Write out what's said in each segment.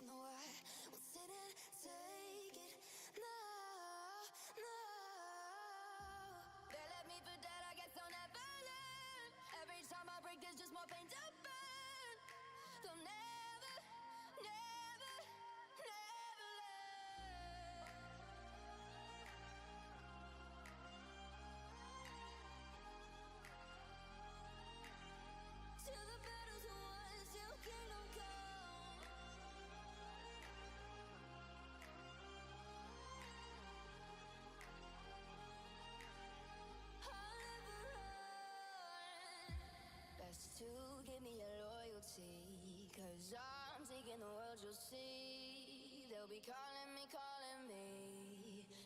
No, I won't sit and take it. No, no. They left me for dead, I guess I'll never learn. Every time I break, there's just more pain to burn. They'll never, never, never learn. Till the battle's won, till kingdom come. Best to give me your loyalty, 'cause I'm taking the world, you'll see. They'll be calling me,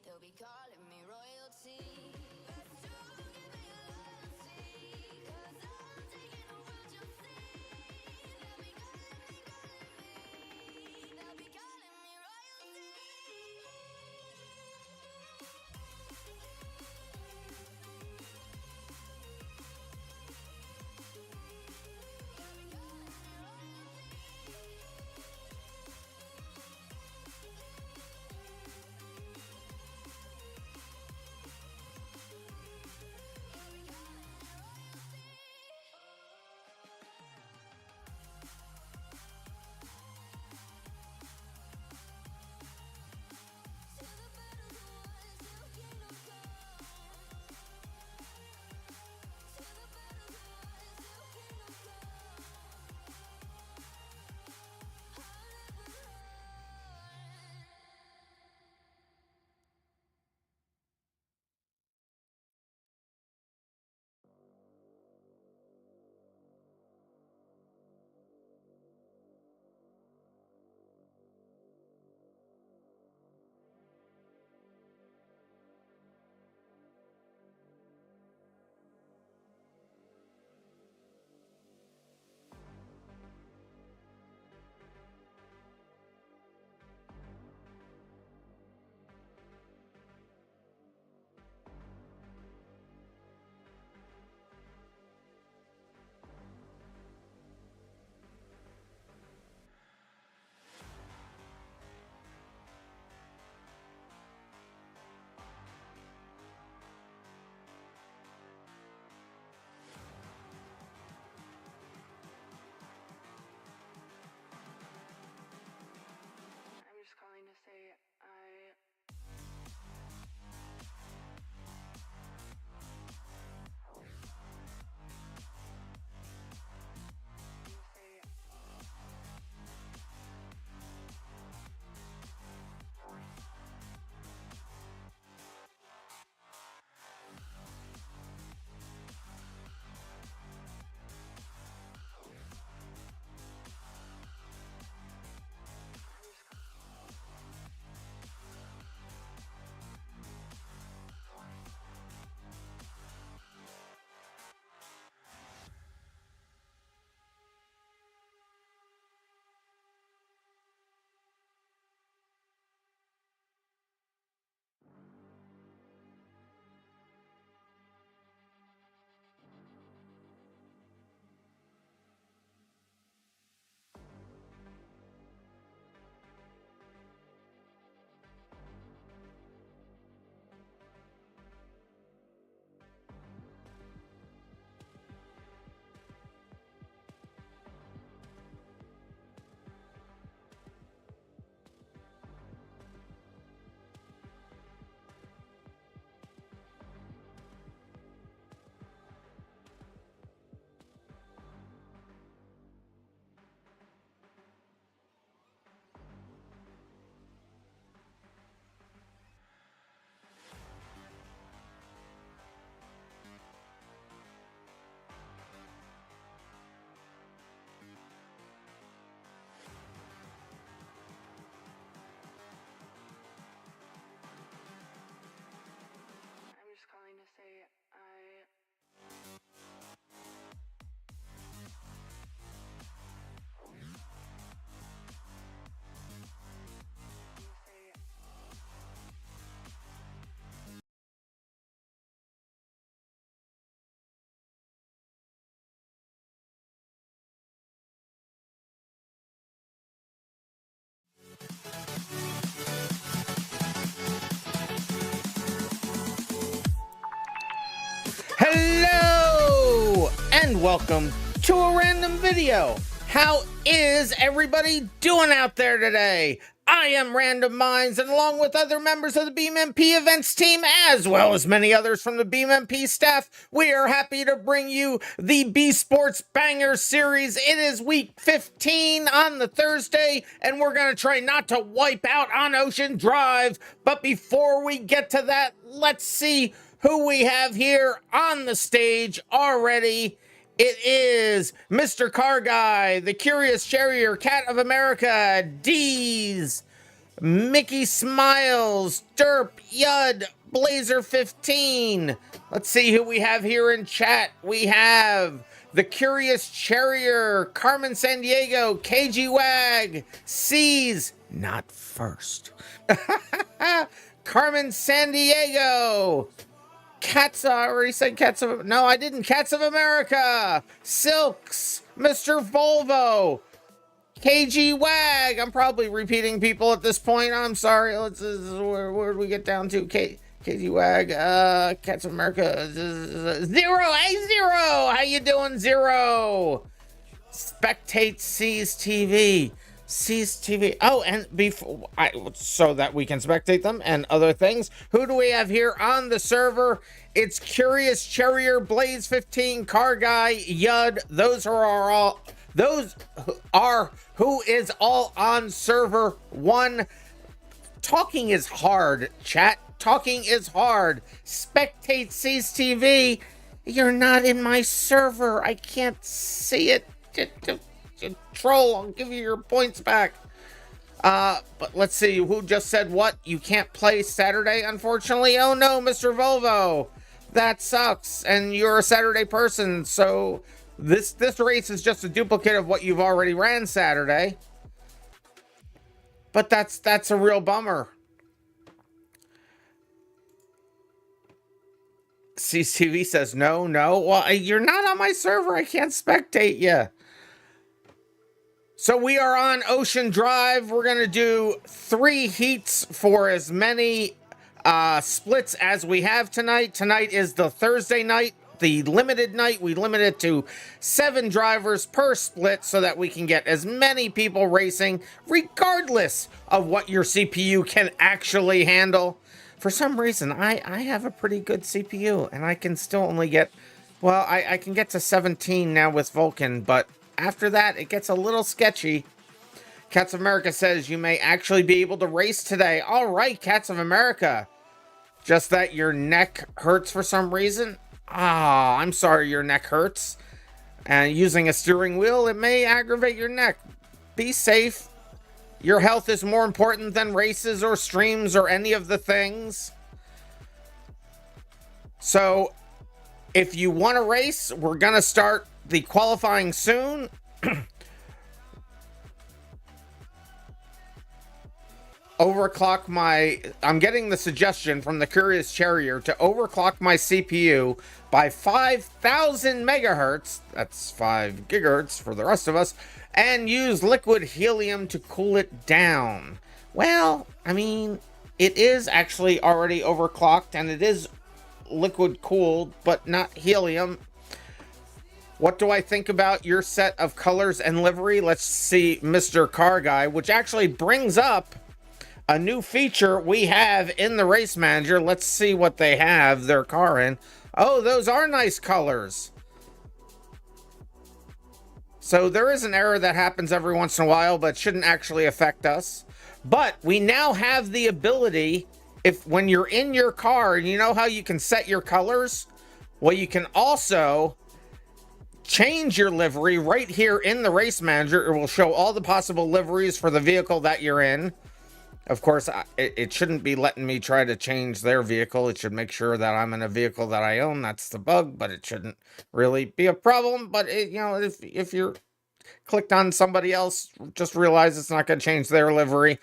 they'll be calling me royalty. Best to give me your loyalty, 'cause I'm taking the world, you'll see. They'll be calling me, they'll be calling me royalty. welcome to a random video. How is everybody doing out there today? I am RandomMinds, and along with other members of the BeamMP events team, as well as many others from the BeamMP staff, we are happy to bring you the BSports Banger Series. It is week 15 on the Thursday, and we're going to try not to wipe out on Ocean Drive. But before we get to that, let's see who we have here on the stage already. It is Mr. Car Guy, the Curious Charrier, Cat of America, Deez, Mickey Smiles, Derp, Yud, Blazer 15. Let's see who we have here in chat. We have the Curious Charrier, Carmen Sandiego, KG Wag, C's not first. Carmen Sandiego. Cats, I already said Cats of... No, I didn't. Cats of America. Silks. Mr. Volvo. KG Wag. I'm probably repeating people at this point. I'm sorry. Where did we get down to? KG Wag. Cats of America. Zero. Hey, Zero. How you doing, Zero? Spectate C's TV. C's TV. Oh, and so that we can spectate them and other things. Who do we have here on the server? It's Curious Charrier, Blaze 15, Car Guy, Yud. Those are who is all on server 1. Talking is hard, chat. Talking is hard. Spectate C's TV. You're not in my server. I can't see it. Troll, I'll give you your points back. But let's see who just said what. You can't play Saturday, unfortunately. Oh no, Mr. Volvo, that sucks. And you're a Saturday person, so this race is just a duplicate of what you've already ran Saturday. But that's a real bummer. CCTV says no. Well, you're not on my server. I can't spectate you. So we are on Ocean Drive. We're going to do 3 heats for as many splits as we have tonight. Tonight is the Thursday night, the limited night. We limit it to 7 drivers per split so that we can get as many people racing, regardless of what your CPU can actually handle. For some reason, I have a pretty good CPU, and I can still only get, well, I can get to 17 now with Vulcan, but after that, it gets a little sketchy. Cats of America says you may actually be able to race today. All right, Cats of America. Just that your neck hurts for some reason? Ah, I'm sorry your neck hurts. And using a steering wheel, it may aggravate your neck. Be safe. Your health is more important than races or streams or any of the things. So, if you want to race, we're going to start the qualifying soon. Overclock my... I'm getting the suggestion from the Curious Charrier to overclock my CPU by 5,000 megahertz. That's 5 gigahertz for the rest of us. And use liquid helium to cool it down. Well, I mean, it is actually already overclocked and it is liquid cooled, but not helium. What do I think about your set of colors and livery? Let's see Mr. Car Guy, which actually brings up a new feature we have in the Race Manager. Let's see what they have their car in. Oh, those are nice colors. So there is an error that happens every once in a while, but shouldn't actually affect us. But we now have the ability, when you're in your car, you know how you can set your colors? Well, you can also change your livery right here in the Race Manager. It will show all the possible liveries for the vehicle that you're in. Of course, it shouldn't be letting me try to change their vehicle. It should make sure that I'm in a vehicle that I own. That's the bug, but it shouldn't really be a problem. But, you know, if you're clicked on somebody else, just realize it's not going to change their livery.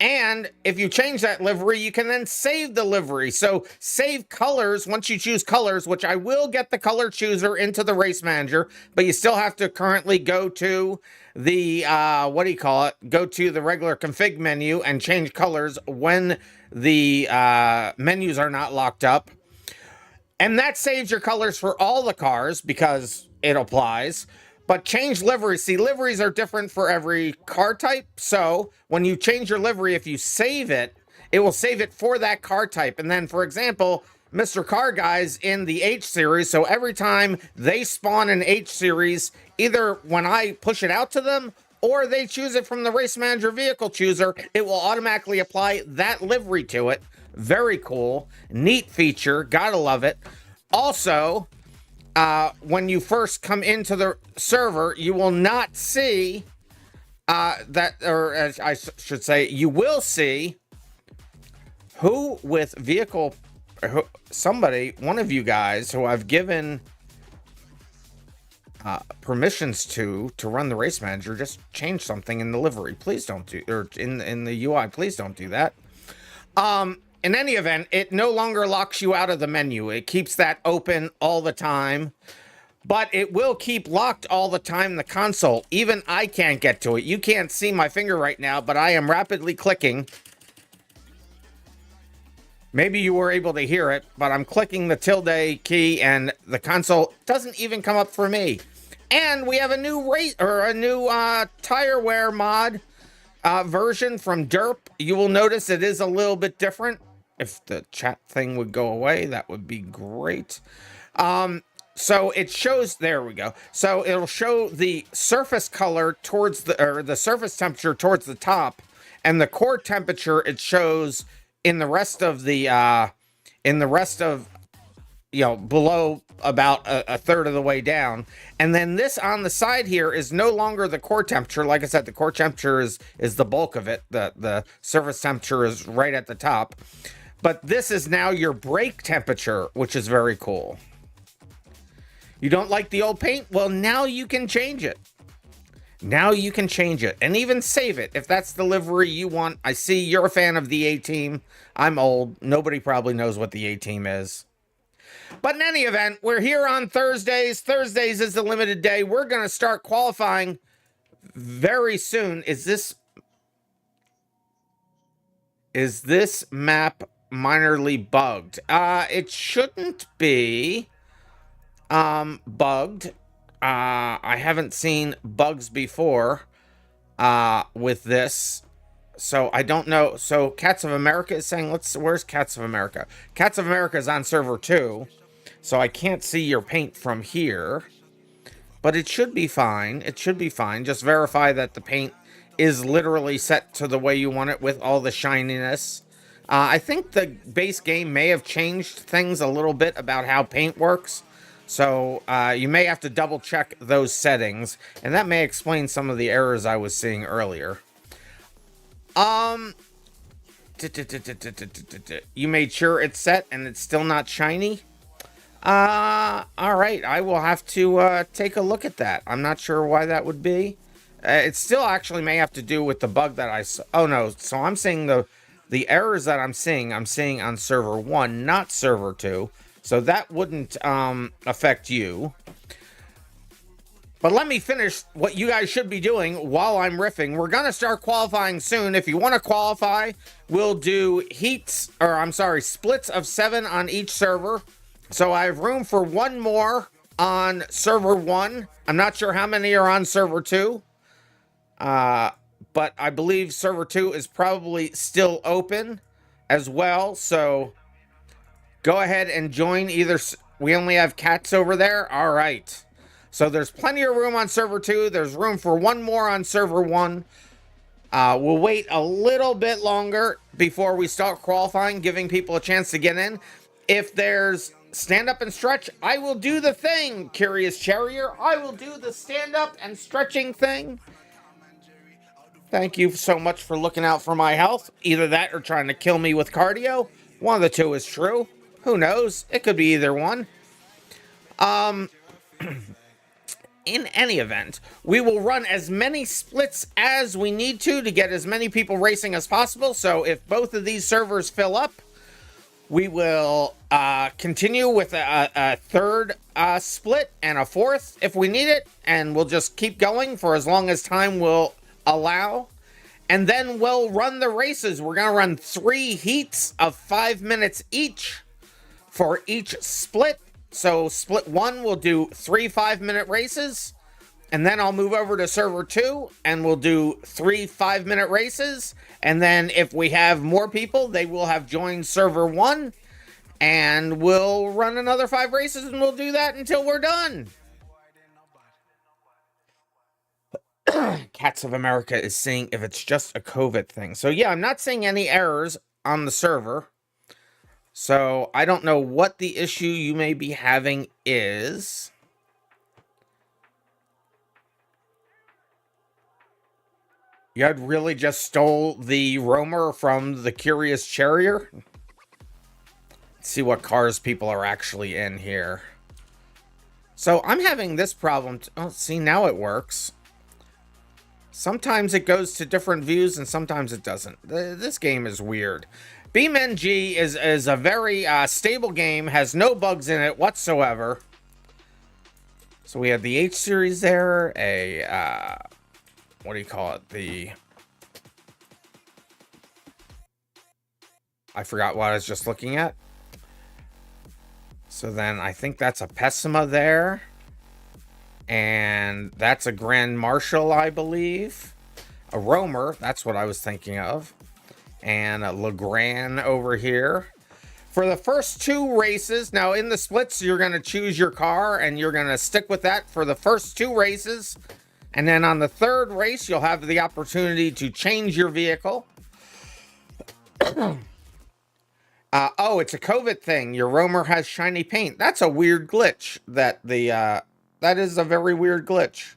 And if you change that livery, you can then save the livery. So save colors once you choose colors, which I will get the color chooser into the Race Manager, but you still have to currently go to the, go to the regular config menu and change colors when the menus are not locked up. And that saves your colors for all the cars because it applies. But change liveries. See, liveries are different for every car type. So when you change your livery, if you save it, it will save it for that car type. And then, for example, Mr. Car Guy's in the H series. So every time they spawn an H series, either when I push it out to them or they choose it from the Race Manager vehicle chooser, it will automatically apply that livery to it. Very cool. Neat feature. Gotta love it. Also, when you first come into the server, you will not see that, or as I should say, you will see who with vehicle, somebody, one of you guys who I've given permissions to run the Race Manager just change something in the livery. Please don't do, or in the UI, please don't do that. In any event, it no longer locks you out of the menu. It keeps that open all the time, but it will keep locked all the time in the console. Even I can't get to it. You can't see my finger right now, but I am rapidly clicking. Maybe you were able to hear it, but I'm clicking the tilde key and the console doesn't even come up for me. And we have a new tire wear mod version from Derp. You will notice it is a little bit different. If the chat thing would go away, that would be great. So it shows, there we go. So it'll show the surface color towards the surface temperature towards the top, and the core temperature it shows in the rest of the, below about a third of the way down. And then this on the side here is no longer the core temperature. Like I said, the core temperature is the bulk of it. The surface temperature is right at the top. But this is now your brake temperature, which is very cool. You don't like the old paint? Well, now you can change it. Now you can change it and even save it if that's the livery you want. I see you're a fan of the A-Team. I'm old. Nobody probably knows what the A-Team is. But in any event, we're here on Thursdays. Thursdays is the limited day. We're going to start qualifying very soon. Is this map minorly bugged? It shouldn't be bugged. I haven't seen bugs before with this, so I don't know. So Cats of America is saying, where's Cats of America? Cats of America is on server 2, so I can't see your paint from here, but it should be fine. It should be fine. Just verify that the paint is literally set to the way you want it with all the shininess. I think the base game may have changed things a little bit about how paint works. So you may have to double check those settings, and that may explain some of the errors I was seeing earlier. You made sure it's set and it's still not shiny? All right, I will have to take a look at that. I'm not sure why that would be. It still actually may have to do with the bug that I saw. Oh no, so I'm seeing the errors that I'm seeing on server 1, not server 2. So that wouldn't affect you. But let me finish what you guys should be doing while I'm riffing. We're going to start qualifying soon. If you want to qualify, we'll do splits of 7 on each server. So I have room for one more on server 1. I'm not sure how many are on server 2. But I believe server 2 is probably still open as well. So go ahead and join either. We only have Cats over there. All right. So there's plenty of room on server 2. There's room for one more on server 1. We'll wait a little bit longer before we start qualifying, giving people a chance to get in. If there's stand up and stretch, I will do the thing, Curious Charrier. I will do the stand up and stretching thing. Thank you so much for looking out for my health. Either that or trying to kill me with cardio. One of the two is true. Who knows? It could be either one. In any event, we will run as many splits as we need to get as many people racing as possible. So if both of these servers fill up, we will continue with a third split and a fourth if we need it. And we'll just keep going for as long as time will allow. And then we'll run the races. We're going to run 3 heats of 5 minutes each for each split. So split 1 will do 3 5-minute races, and then I'll move over to server 2 and we'll do 3 5-minute races. And then if we have more people, they will have joined server 1, and we'll run another 5 races, and we'll do that until we're done. Cats of America is seeing if it's just a COVID thing. So yeah, I'm not seeing any errors on the server. So I don't know what the issue you may be having is. You had really just stole the roamer from the Curious Charrier? Let's see what cars people are actually in here. So I'm having this problem. Oh, see, now it works. Sometimes it goes to different views and sometimes it doesn't. This game is weird. BeamNG is a very stable game, has no bugs in it whatsoever. So we have the H series there, what do you call it? I forgot what I was just looking at. So then I think that's a Pessima there. And that's a Grand Marshal, I believe. A Roamer, that's what I was thinking of. And a Legrand over here. For the first 2 races, now in the splits, you're going to choose your car and you're going to stick with that for the first 2 races. And then on the 3rd race, you'll have the opportunity to change your vehicle. Oh, it's a COVID thing. Your Roamer has shiny paint. That's a weird glitch. That is a very weird glitch.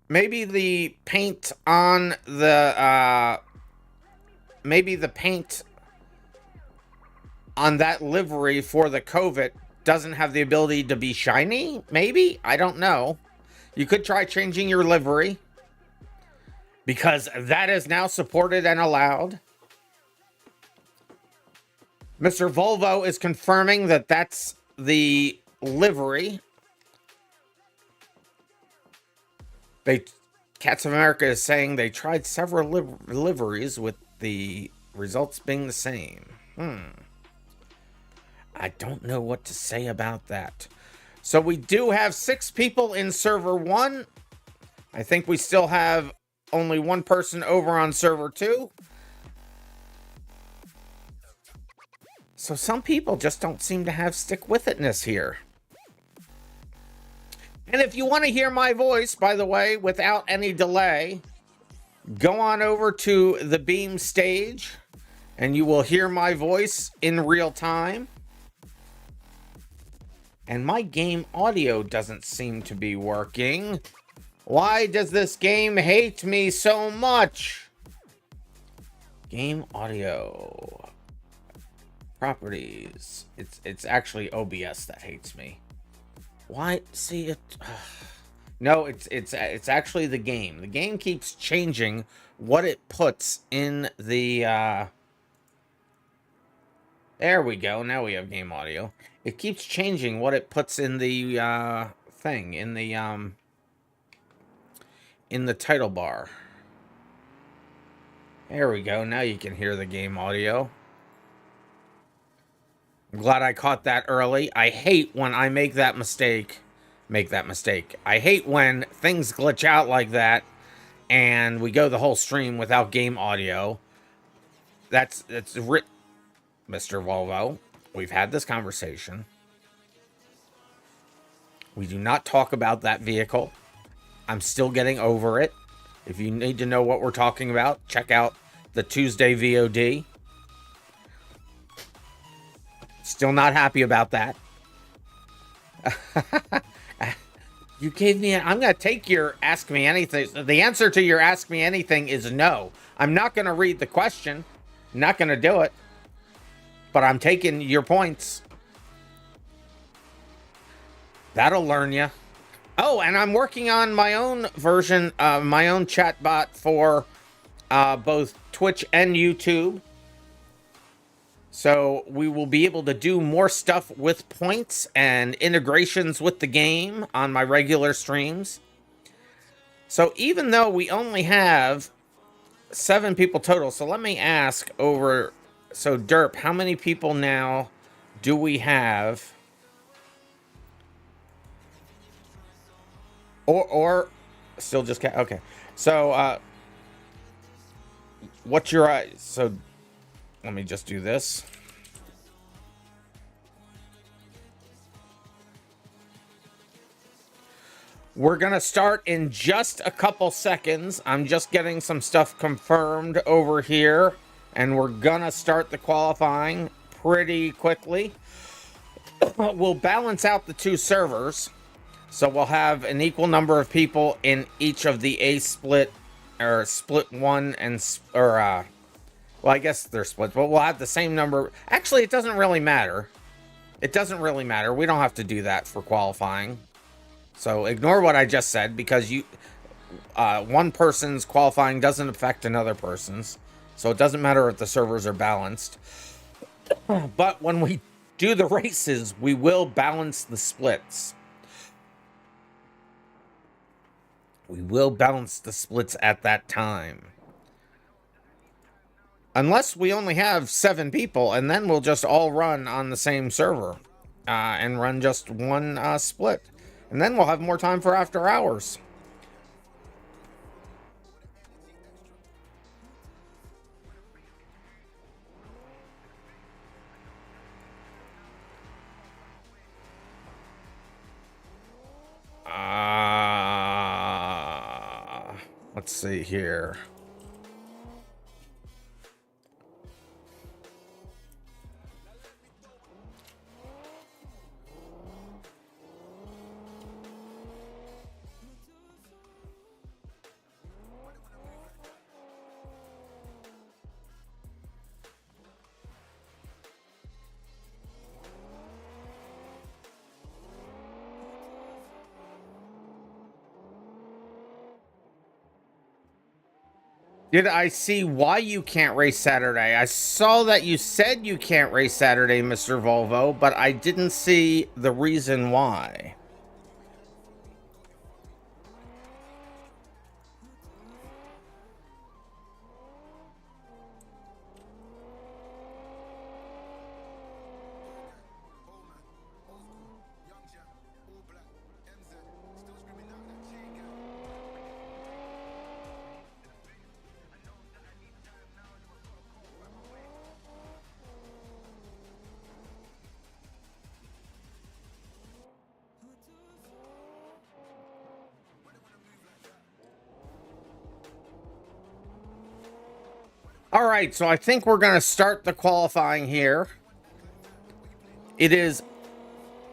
Maybe the paint on the paint on that livery for the COVID doesn't have the ability to be shiny. Maybe, I don't know. You could try changing your livery because that is now supported and allowed. Mr. Volvo is confirming that that's the livery. Cats of America is saying they tried several liveries with the results being the same. I don't know what to say about that. So we do have 6 people in server 1. I think we still have only 1 person over on server 2. So some people just don't seem to have stick-with-itness here. And if you want to hear my voice, by the way, without any delay, go on over to the Beam stage, and you will hear my voice in real time. And my game audio doesn't seem to be working. Why does this game hate me so much? Game audio. Properties. It's actually OBS that hates me. Why? See it? No, it's actually the game. The game keeps changing what it puts in the. There we go. Now we have game audio. It keeps changing what it puts in the thing in the title bar. There we go. Now you can hear the game audio. I'm glad I caught that early. I hate when I make that mistake. I hate when things glitch out like that and we go the whole stream without game audio. That's Mr. Volvo. We've had this conversation. We do not talk about that vehicle. I'm still getting over it. If you need to know what we're talking about, check out the Tuesday VOD. Still not happy about that. You gave me I'm going to take your Ask Me Anything. The answer to your Ask Me Anything is no. I'm not going to read the question. I'm not going to do it. But I'm taking your points. That'll learn you. Oh, and I'm working on my own version, my own chat bot for both Twitch and YouTube. So we will be able to do more stuff with points and integrations with the game on my regular streams. So even though we only have 7 people total, so let me ask over So Derp, how many people now do we have? Or still just okay. So what's your so let me just do this. We're gonna start in just a couple seconds. I'm just getting some stuff confirmed over here, and we're gonna start the qualifying pretty quickly. We'll balance out the two servers, so we'll have an equal number of people in each of the A split or split one and well, I guess they're split, but we'll have the same number. Actually, it doesn't really matter. It doesn't really matter. We don't have to do that for qualifying. So ignore what I just said, because one person's qualifying doesn't affect another person's. So it doesn't matter if the servers are balanced. But when we do the races, we will balance the splits. We will balance the splits at that time. Unless we only have 7 people, and then we'll just all run on the same server and run just one split. And then we'll have more time for after hours. Let's see here. Did I see why you can't race Saturday? I saw that you said you can't race Saturday, Mr. Volvo, but I didn't see the reason why. All right, so I think we're going to start the qualifying here. It is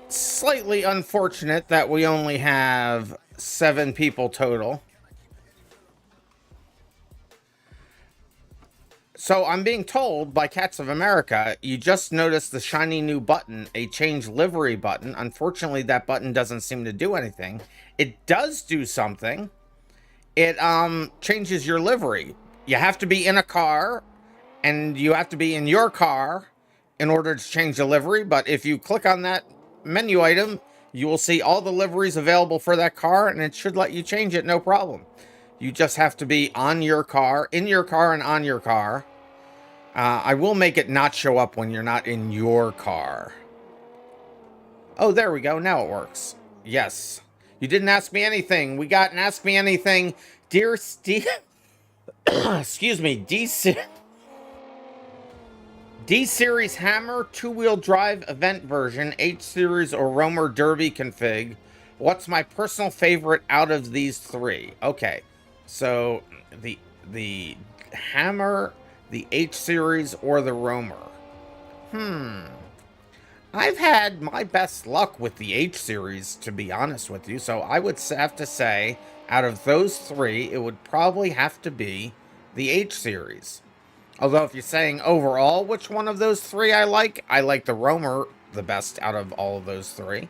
slightly unfortunate that we only have 7 people total. So I'm being told by Cats of America, you just noticed the shiny new button, a change livery button. Unfortunately, that button doesn't seem to do anything. It does do something. It changes your livery. You have to be in a car, and you have to be in your car in order to change the livery. But if you click on that menu item, you will see all the liveries available for that car, and it should let you change it, no problem. You just have to be on your car, in your car, and on your car. I will make it not show up when you're not in your car. Oh, there we go. Now it works. Yes. You didn't ask me anything. We got an Ask Me Anything. Dear Steve... Excuse me. D-Series Hammer 2-wheel drive event version, H-Series or Roamer Derby config. What's my personal favorite out of these 3? Okay. So, the Hammer, the H-Series, or the Roamer? I've had my best luck with the H-Series, to be honest with you, so I would have to say, out of those 3, it would probably have to be the H-Series. Although, if you're saying overall which one of those 3 I like the Roamer the best out of all of those 3.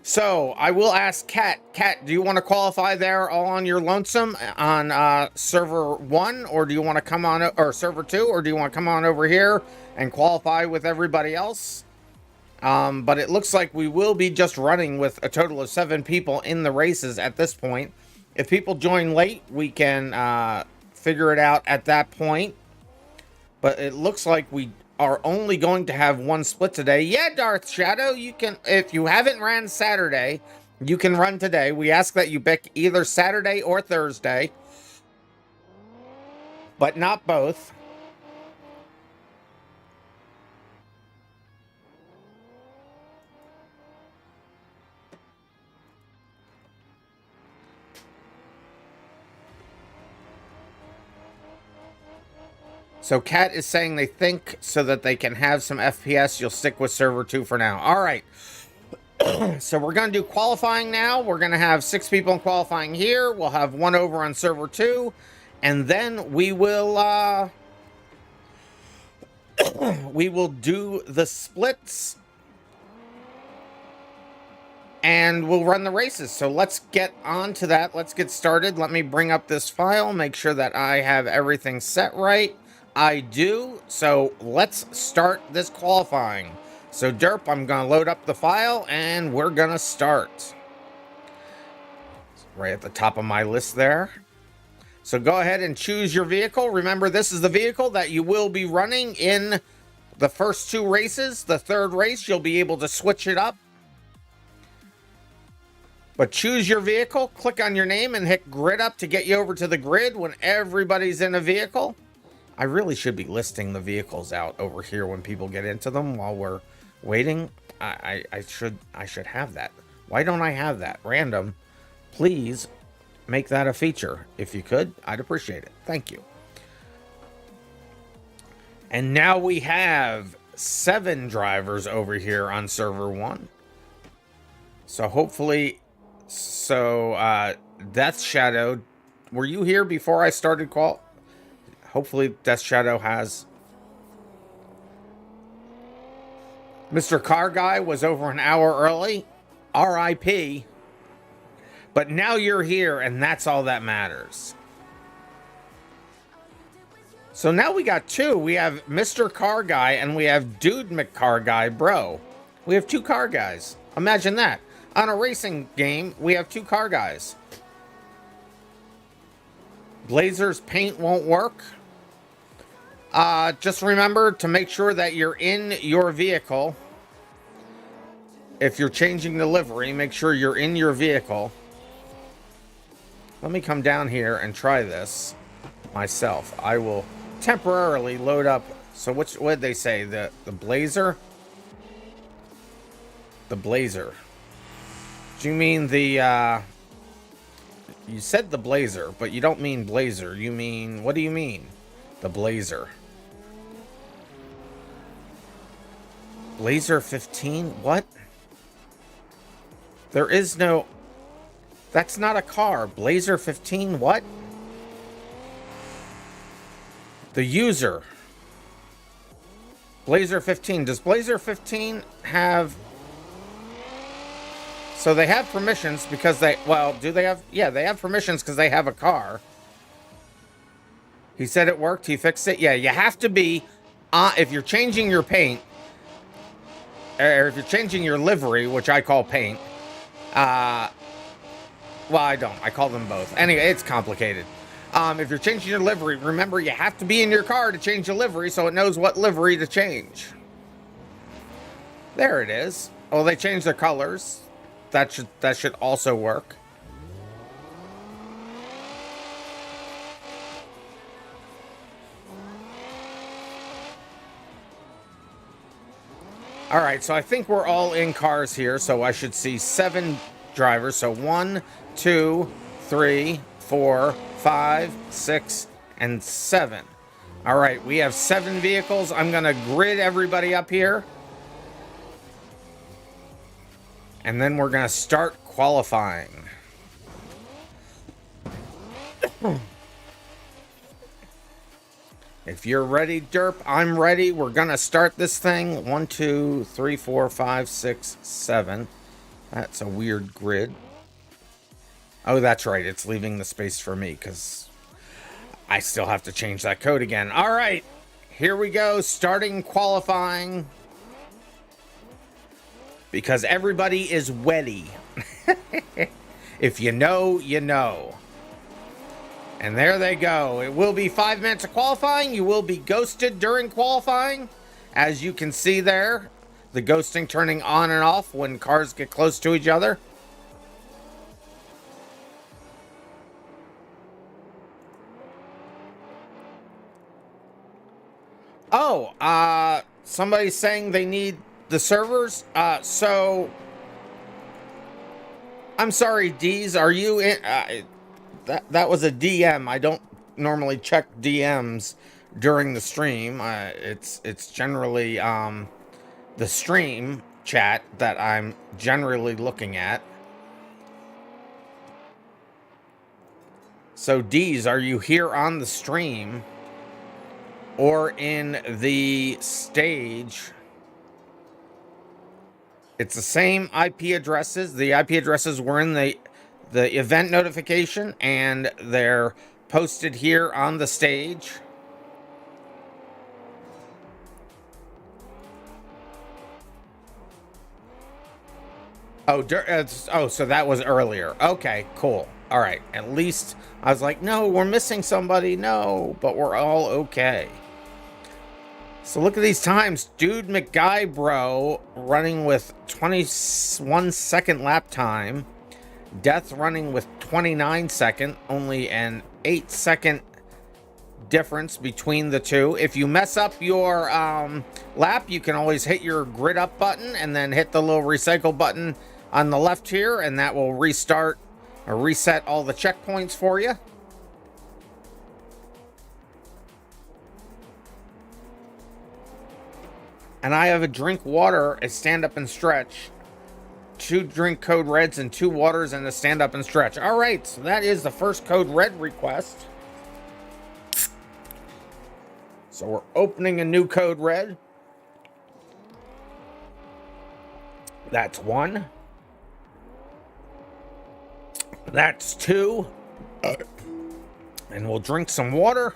So, I will ask Kat. Kat, do you want to qualify there all on your lonesome on server 1? Or do you want to come on, or server 2? Or do you want to come on over here and qualify with everybody else? But it looks like we will be just running with a total of 7 people in the races at this point. If people join late, we can figure it out at that point. But it looks like we are only going to have one split today. Yeah, Darth Shadow, you can, if you haven't ran Saturday, you can run today. We ask that you pick either Saturday or Thursday, but not both. So Kat is saying they think so that they can have some FPS, you'll stick with server 2 for now. All right. So we're going to do qualifying now. We're going to have 6 people in qualifying here. We'll have 1 over on server 2. And then we will do the splits. And we'll run the races. So let's get on to that. Let's get started. Let me bring up this file, make sure that I have everything set right. I do. So let's start this qualifying. So Derp, I'm going to load up the file and we're going to start. Right at the top of my list there. So go ahead and choose your vehicle. Remember, this is the vehicle that you will be running in the first 2 races. The 3rd race, you'll be able to switch it up. But choose your vehicle, click on your name, and hit grid up to get you over to the grid when everybody's in a vehicle. I really should be listing the vehicles out over here when people get into them while we're waiting. I should have that. Why don't I have that? Random, please make that a feature. If you could, I'd appreciate it. Thank you. And now we have 7 drivers over here on server 1. So hopefully... So, Death Shadow, were you here before I started call? Hopefully Death Shadow has. Mr. Car Guy was over an hour early. R.I.P. But now you're here, and that's all that matters. So now we got 2. We have Mr. Car Guy, and we have Dude McCar Guy, bro. We have 2 car guys. Imagine that. On a racing game, we have 2 car guys. Blazer's paint won't work. Just remember to make sure that you're in your vehicle. If you're changing the livery, make sure you're in your vehicle. Let me come down here and try this myself. I will temporarily load up. So what did they say? The Blazer? The Blazer. Do you mean the, you said the Blazer, but you don't mean Blazer. You mean, what do you mean? The Blazer. Blazer 15? What? There is no, that's not a car. Blazer 15, what? The user. Blazer 15. Does Blazer 15 have... So they have permissions because they, well, do they have, yeah, they have permissions because they have a car. He said it worked, he fixed it. Yeah, you have to be, if you're changing your paint, or if you're changing your livery, which I call paint, well, I don't, I call them both. Anyway, it's complicated. If you're changing your livery, remember you have to be in your car to change the livery so it knows what livery to change. There it is. Oh, they changed their colors. That should also work. All right, so I think we're all in cars here, so I should see 7 drivers. So 1, 2, 3, 4, 5, 6, and 7. All right, we have 7 vehicles. I'm gonna grid everybody up here. And then we're going to start qualifying. If you're ready, Derp, I'm ready. We're going to start this thing. 1, 2, 3, 4, 5, 6, 7. That's a weird grid. Oh, that's right. It's leaving the space for me because I still have to change that code again. All right. Here we go. Starting qualifying. Because everybody is ready. If you know, you know. And there they go. It will be 5 minutes of qualifying. You will be ghosted during qualifying. As you can see there, the ghosting turning on and off when cars get close to each other. Oh, somebody's saying they need the servers. So I'm sorry, D's. Are you in? That was a DM. I don't normally check DMs during the stream. It's generally the stream chat that I'm generally looking at. So D's, are you here on the stream or in the stage? It's the same IP addresses. The IP addresses were in the event notification, and they're posted here on the stage. Oh, so that was earlier. Okay, cool. All right. At least I was like, no, we're missing somebody. No, but we're all okay. So look at these times. Dude McGuy running with 21-second lap time. Death running with 29-second. Only an 8-second difference between the two. If you mess up your lap, you can always hit your grid up button and then hit the little recycle button on the left here, and that will restart or reset all the checkpoints for you. And I have a drink water, a stand up and stretch, 2 drink code reds and 2 waters and a stand up and stretch. All right, so that is the first code red request. So we're opening a new code red. That's 1. That's 2. And we'll drink some water.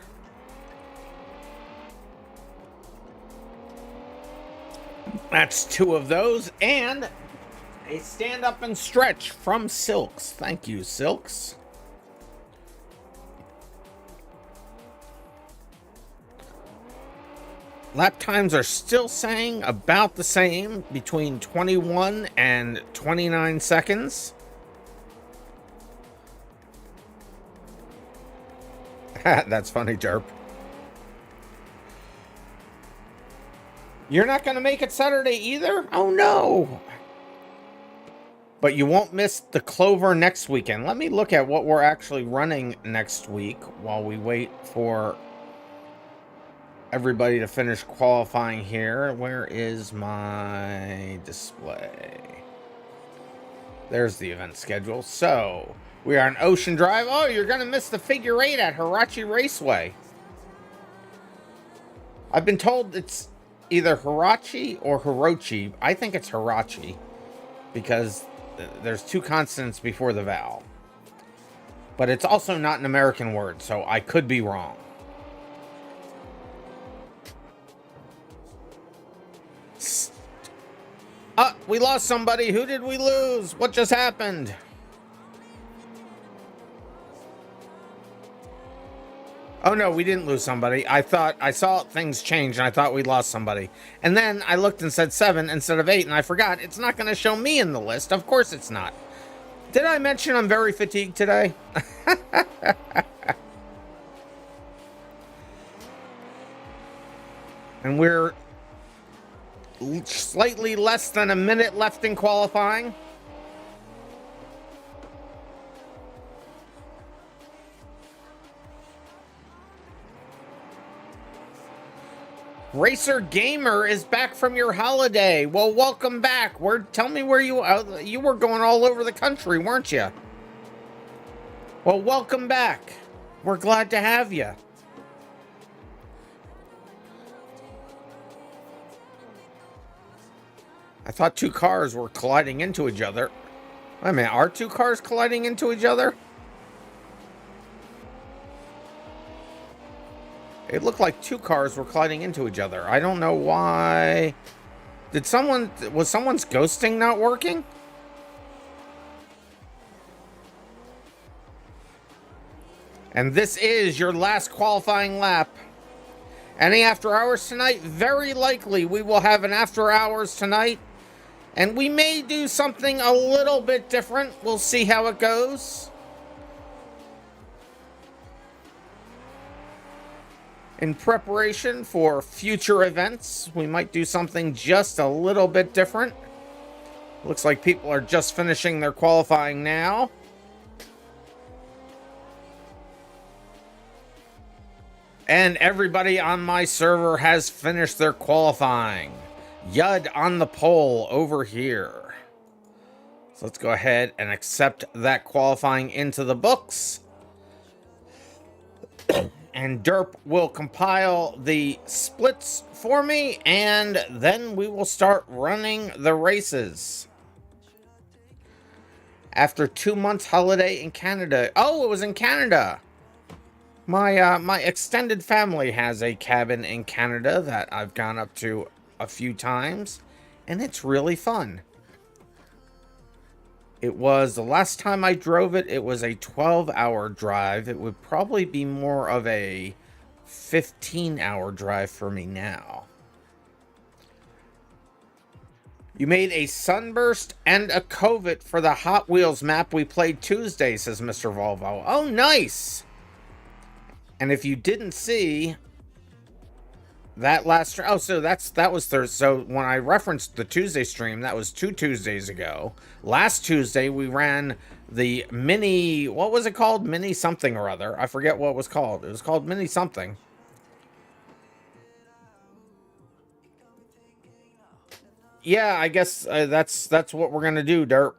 That's 2 of those. And a stand up and stretch from Silks. Thank you, Silks. Lap times are still saying about the same, between 21 and 29 seconds. That's funny, Derp. You're not going to make it Saturday either? Oh, no. But you won't miss the Clover next weekend. Let me look at what we're actually running next week while we wait for everybody to finish qualifying here. Where is my display? There's the event schedule. So we are on Ocean Drive. Oh, you're going to miss the figure 8 at Hirachi Raceway. I've been told it's either Hirachi or Hirochi. I think it's Hirachi because there's 2 consonants before the vowel. But it's also not an American word, so I could be wrong. We lost somebody. Who did we lose? What just happened? Oh, no, we didn't lose somebody. I saw things change, and I thought we lost somebody. And then I looked and said 7 instead of 8, and I forgot. It's not going to show me in the list. Of course it's not. Did I mention I'm very fatigued today? And we're slightly less than a minute left in qualifying. Racer Gamer is back from your holiday. Well, welcome back. Tell me where you were going all over the country, weren't you? Well, welcome back. We're glad to have you. I thought 2 cars were colliding into each other. Wait a minute, are 2 cars colliding into each other? It looked like 2 cars were colliding into each other. I don't know why. Was someone's ghosting not working? And this is your last qualifying lap. Any after hours tonight? Very likely we will have an after hours tonight. And we may do something a little bit different. We'll see how it goes. In preparation for future events, we might do something just a little bit different. Looks like people are just finishing their qualifying now. And everybody on my server has finished their qualifying. Yud on the pole over here. So let's go ahead and accept that qualifying into the books. And Derp will compile the splits for me, and then we will start running the races. After 2 months holiday in Canada. Oh, it was in Canada. My extended family has a cabin in Canada that I've gone up to a few times, and it's really fun. It was, the last time I drove it, it was a 12-hour drive. It would probably be more of a 15-hour drive for me now. You made a sunburst and a covert for the Hot Wheels map we played Tuesday, says Mr. Volvo. Oh, nice! And if you didn't see that last, oh, so that was Thursday. So when I referenced the Tuesday stream, that was 2 Tuesdays ago. Last Tuesday we ran the mini, what was it called? Mini something or other. I forget what it was called. It was called mini something. Yeah, I guess that's what we're gonna do, Derp.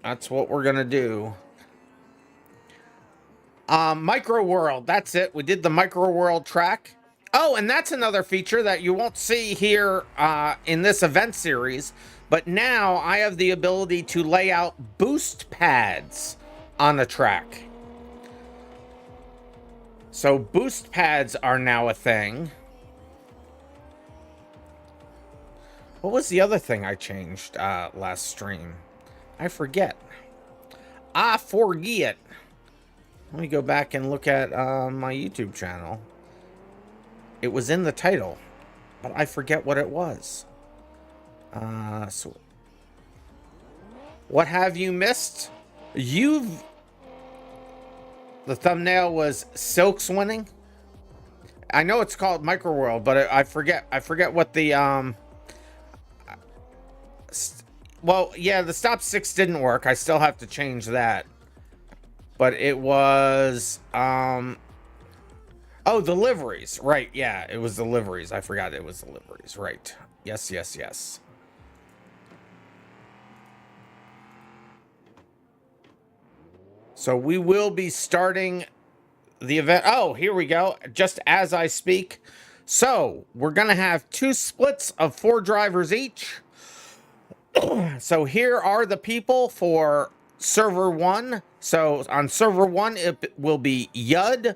That's what we're gonna do. Micro World, that's it. We did the Micro World track. Oh, and that's another feature that you won't see here in this event series. But now I have the ability to lay out boost pads on the track. So boost pads are now a thing. What was the other thing I changed last stream? I forget. I forget. Let me go back and look at my YouTube channel. It was in the title, but I forget what it was. So what have you missed? The thumbnail was Silk's winning. I know it's called Micro World, but I forget what the well, yeah, the stop 6 didn't work. I still have to change that. But it was oh, the liveries. Right, yeah, it was the liveries. I forgot it was the liveries. Right. Yes, yes, yes. So we will be starting the event. Oh, here we go. Just as I speak. So we're going to have 2 splits of 4 drivers each. So here are the people for server 1. So on server 1, it will be Yud,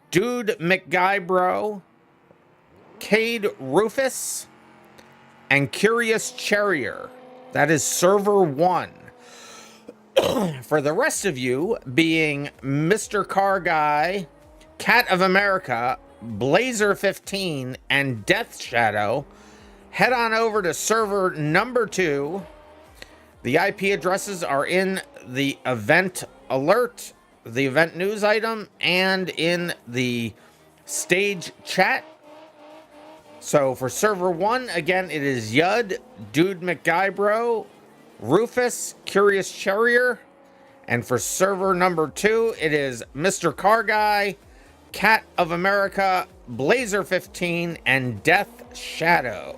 Dude McGuybro, Cade Rufus, and Curious Charrier. That is server 1. For the rest of you, being Mr. Car Guy, Cat of America, Blazer 15, and Death Shadow, head on over to server number 2. The IP addresses are in the event alert, the event news item, and in the stage chat. So for server 1, again, it is Yud, Dude McGuybro, Rufus, Curious Charrier. And for server number 2, it is Mr. Car Guy, Cat of America, Blazer 15, and Death Shadow.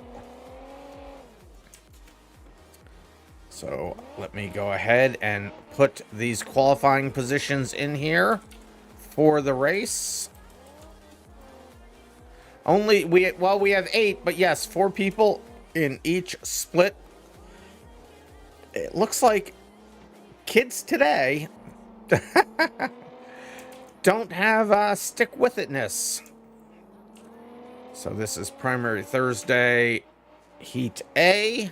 So let me go ahead and put these qualifying positions in here for the race. We have 8, but yes, 4 people in each split. It looks like kids today don't have stick-with-itness. So this is Primary Thursday, Heat A.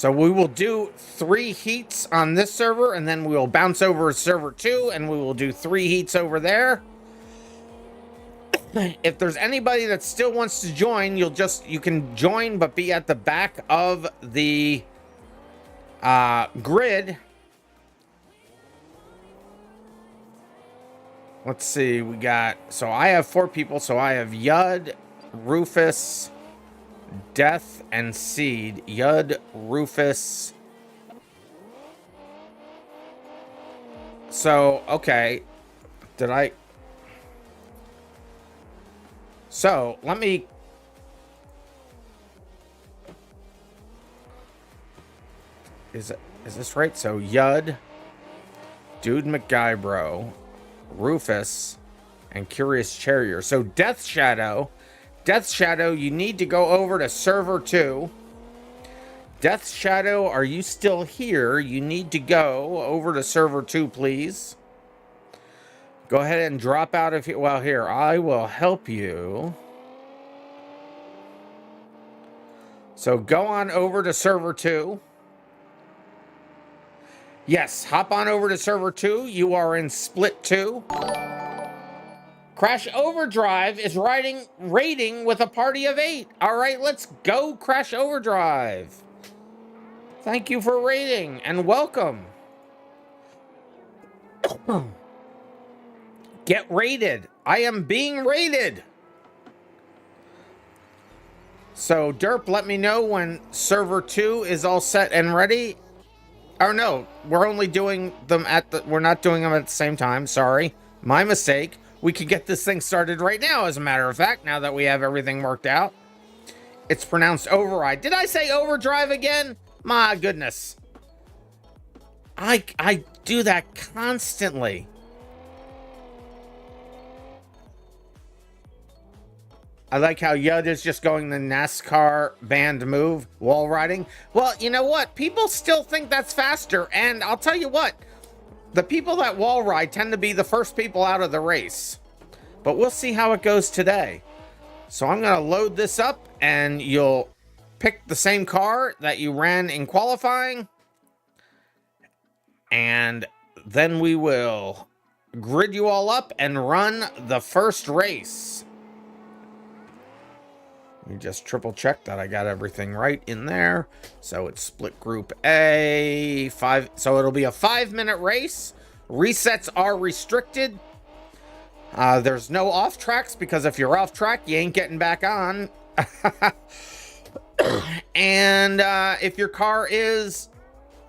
So we will do 3 heats on this server, and then we will bounce over to server 2, and we will do 3 heats over there. If there's anybody that still wants to join, you can join, but be at the back of the grid. Let's see, so I have 4 people, so I have Yud, Rufus, Death, and Seed. Yud, Rufus. So, okay. So, let me... Is this right? So, Yud, Dude McGuybro, Rufus, and Curious Charrier. So, Death Shadow, you need to go over to server 2. Death Shadow, are you still here? You need to go over to server 2, please. Go ahead and drop out of here. Well, here, I will help you. So go on over to server 2. Yes, hop on over to server 2. You are in split 2. Crash Overdrive is raiding with a party of 8. All right, let's go, Crash Overdrive. Thank you for raiding and welcome. Get raided. I am being raided. So, Derp, let me know when server 2 is all set and ready. Or no, we're only doing them we're not doing them at the same time. Sorry. My mistake. We could get this thing started right now, as a matter of fact, now that we have everything worked out. It's pronounced override. Did I say overdrive again? My goodness. I do that constantly. I like how Yud is just going the NASCAR band move, wall riding. Well, you know what? People still think that's faster. And I'll tell you what, the people that wall ride tend to be the first people out of the race. But we'll see how it goes today. So I'm going to load this up and you'll pick the same car that you ran in qualifying. And then we will grid you all up and run the first race. Let me just triple check that I got everything right in there. So it's split group A, 5. So it'll be a 5-minute race. Resets are restricted. There's no off tracks because if you're off track, you ain't getting back on. And if your car is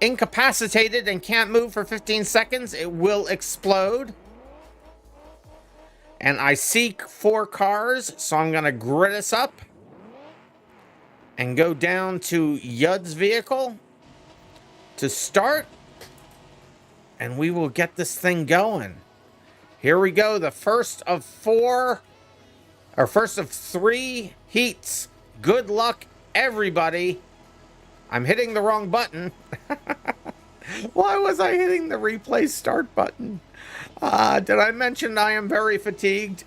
incapacitated and can't move for 15 seconds, it will explode. And I seek 4 cars, so I'm going to grid us up and go down to Yud's vehicle to start, and we will get this thing going. Here we go, the first of 3 heats. Good luck, everybody. I'm hitting the wrong button. Why was I hitting the replay start button? Did I mention I am very fatigued?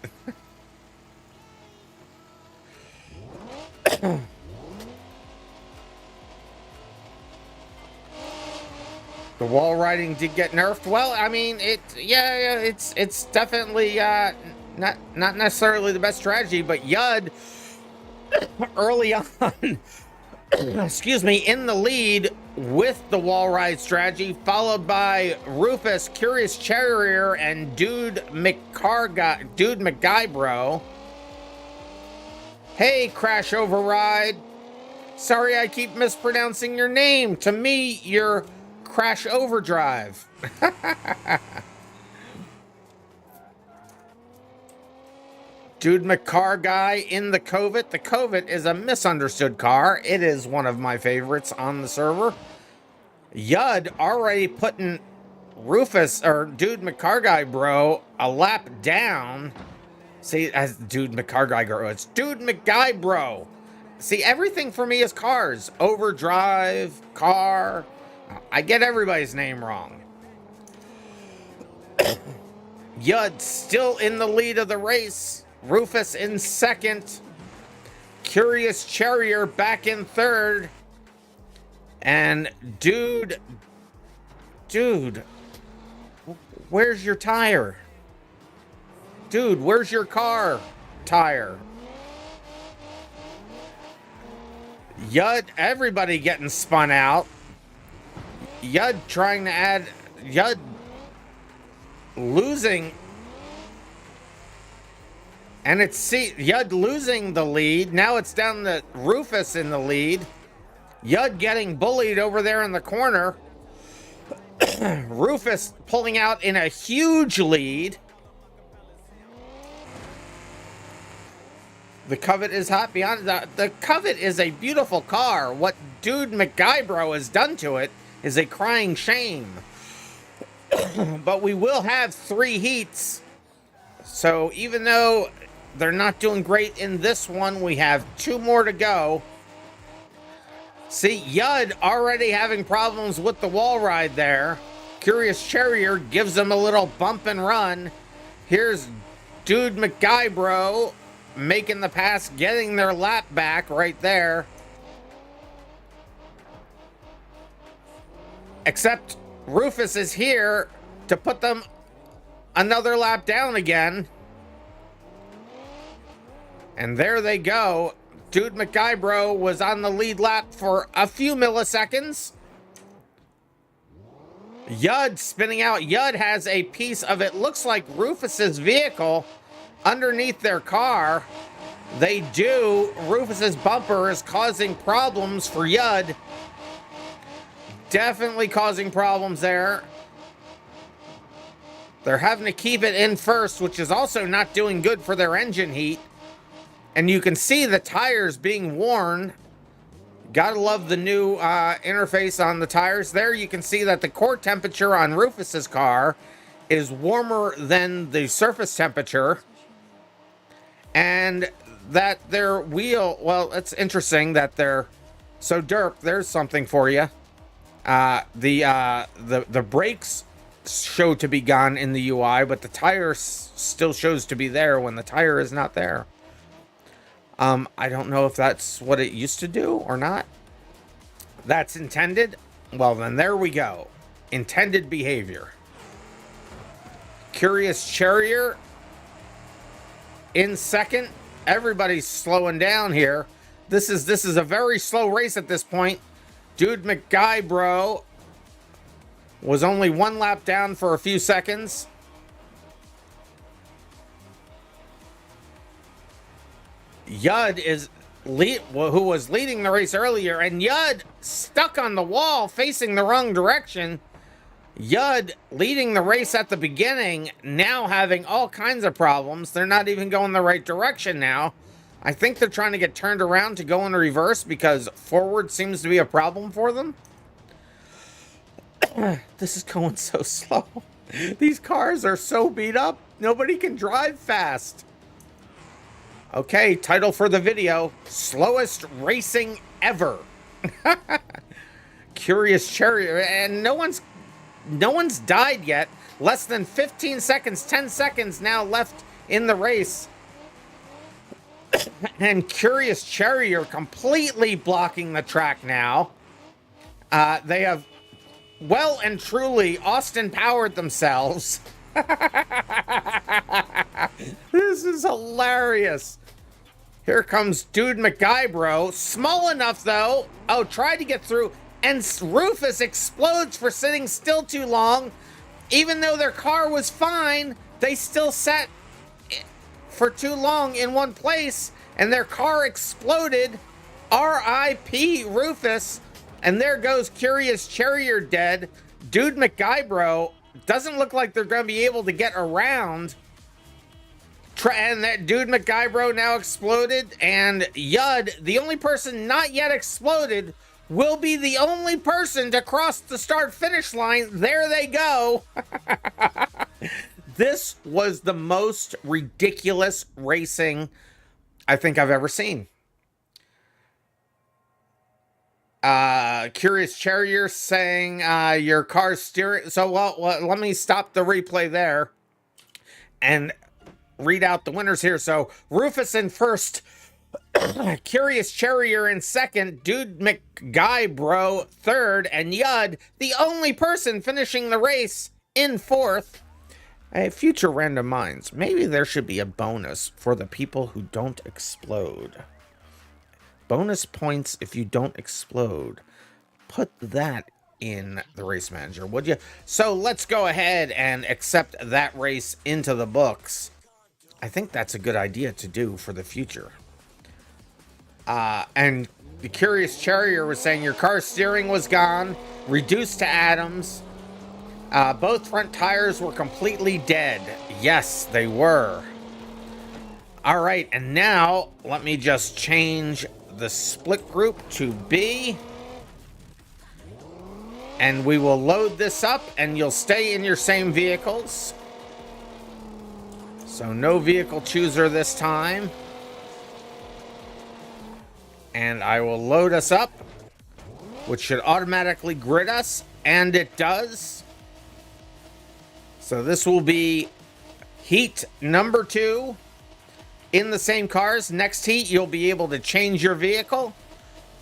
The wall riding did get nerfed. Well, I mean, it's definitely not necessarily the best strategy, but Yud early on, excuse me, in the lead with the wall ride strategy, followed by Rufus, Curious Charrier, and Dude McGuybro. Hey, Crash Override. Sorry I keep mispronouncing your name. To me, you're Crash Overdrive. Dude McCar guy in the Covet. The Covet is a misunderstood car. It is one of my favorites on the server. Yud already putting Rufus, or Dude McCar guy bro, a lap down. See, as Dude McCar guy bro, it's Dude McGuy bro. See, everything for me is cars. Overdrive, car. I get everybody's name wrong. Yud still in the lead of the race. Rufus in second. Curious Charrier back in third. And dude, where's your tire? Dude, where's your car tire? Yud, everybody getting spun out. Yud trying to add, Yud losing. And it's Yud losing the lead. Now it's down to Rufus in the lead. Yud getting bullied over there in the corner. Rufus pulling out in a huge lead. The Covet is hot beyond the Covet is a beautiful car. What dude McGuybro has done to it is a crying shame. But we will have 3 heats. So even though they're not doing great in this one, we have 2 more to go. See, Yud already having problems with the wall ride there. Curious Charrier gives him a little bump and run. Here's dude McGuybro making the pass, getting their lap back right there. Except Rufus is here to put them another lap down again. And there they go. Dude McGuybro was on the lead lap for a few milliseconds. Yud spinning out. Yud has a piece of it looks like Rufus's vehicle underneath their car. They do. Rufus's bumper is causing problems for Yud. Definitely causing problems there. They're having to keep it in first, which is also not doing good for their engine heat. And you can see the tires being worn. Gotta love the new interface on the tires. There you can see that the core temperature on Rufus's car is warmer than the surface temperature. And that their wheel, well, it's interesting that they're, so Derp, there's something for you. The brakes show to be gone in the UI, but the tire still shows to be there when the tire is not there. I don't know if that's what it used to do or not. That's intended. Well, then there we go. Intended behavior. Curious Charrier in second. Everybody's slowing down here. This is a very slow race at this point. Dude McGuybro was only 1 lap down for a few seconds. Yud is who was leading the race earlier, and Yud stuck on the wall facing the wrong direction. Yud leading the race at the beginning, now having all kinds of problems. They're not even going the right direction now. I think they're trying to get turned around to go in reverse because forward seems to be a problem for them. This is going so slow. These cars are so beat up. Nobody can drive fast. Okay, title for the video, slowest racing ever. Curious Charrier, and no one's died yet. Less than 15 seconds, 10 seconds now left in the race. And Curious Charrier completely blocking the track now. They have well and truly Austin powered themselves. This is hilarious. Here comes dude McGuybro. Small enough though. Oh, tried to get through. And Rufus explodes for sitting still too long. Even though their car was fine, they still sat for too long in one place. And their car exploded. R.I.P. Rufus. And there goes Curious Charrier dead. Dude McGuybro doesn't look like they're going to be able to get around. And that dude McGuybro now exploded. And Yud, the only person not yet exploded, will be the only person to cross the start-finish line. There they go. This was the most ridiculous racing I think I've ever seen. Curious Charrier saying your car's steering. So, well, let me stop the replay there and read out the winners here. So, Rufus in first Curious Charrier in second, Dude McGuybro third, and Yud, the only person finishing the race, in fourth. Hey, future Random Minds, maybe there should be a bonus for the people who don't explode. Bonus points if you don't explode. Put that in the race manager, would you? So let's go ahead and accept that race into the books. I think that's a good idea to do for the future. And the Curious Charrier was saying your car steering was gone, reduced to atoms. Both front tires were completely dead. Yes, they were. All right, and now let me just change the split group to B. And we will load this up, and you'll stay in your same vehicles. So no vehicle chooser this time. And I will load us up, which should automatically grid us, and it does. So this will be heat number 2 in the same cars. Next heat, you'll be able to change your vehicle.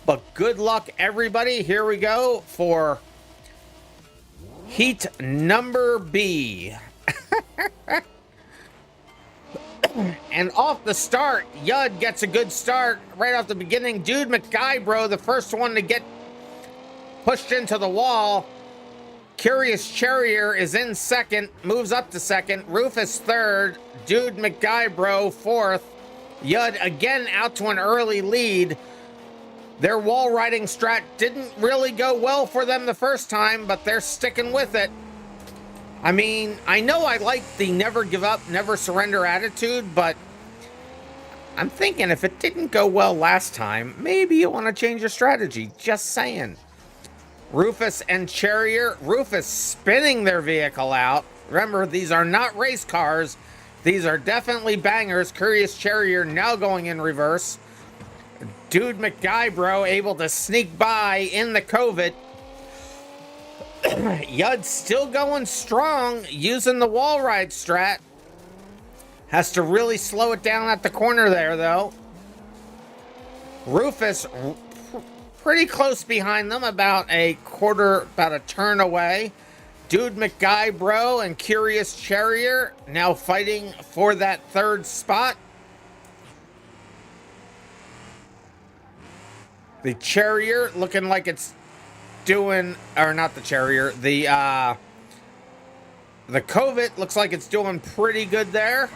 But good luck, everybody. Here we go for heat number B. And off the start, Yud gets a good start right off the beginning. Dude McGuybro, the first one to get pushed into the wall. Curious Charrier is in second, moves up to second. Rufus third, Dude McGuybro fourth. Yud again out to an early lead. Their wall riding strat didn't really go well for them the first time, but they're sticking with it. I mean, I know I like the never give up, never surrender attitude, but I'm thinking if it didn't go well last time, maybe you want to change your strategy. Just saying. Rufus and Charrier. Rufus spinning their vehicle out. Remember, these are not race cars. These are definitely bangers. Curious Charrier now going in reverse. Dude McGuybro able to sneak by in the COVID. Yud still going strong using the wall ride strat. Has to really slow it down at the corner there, though. Rufus pretty close behind them, about a turn away. Dude McGuybro and Curious Charrier now fighting for that third spot. The Charrier looking like it's doing, or not the Charrier, the COVID looks like it's doing pretty good there.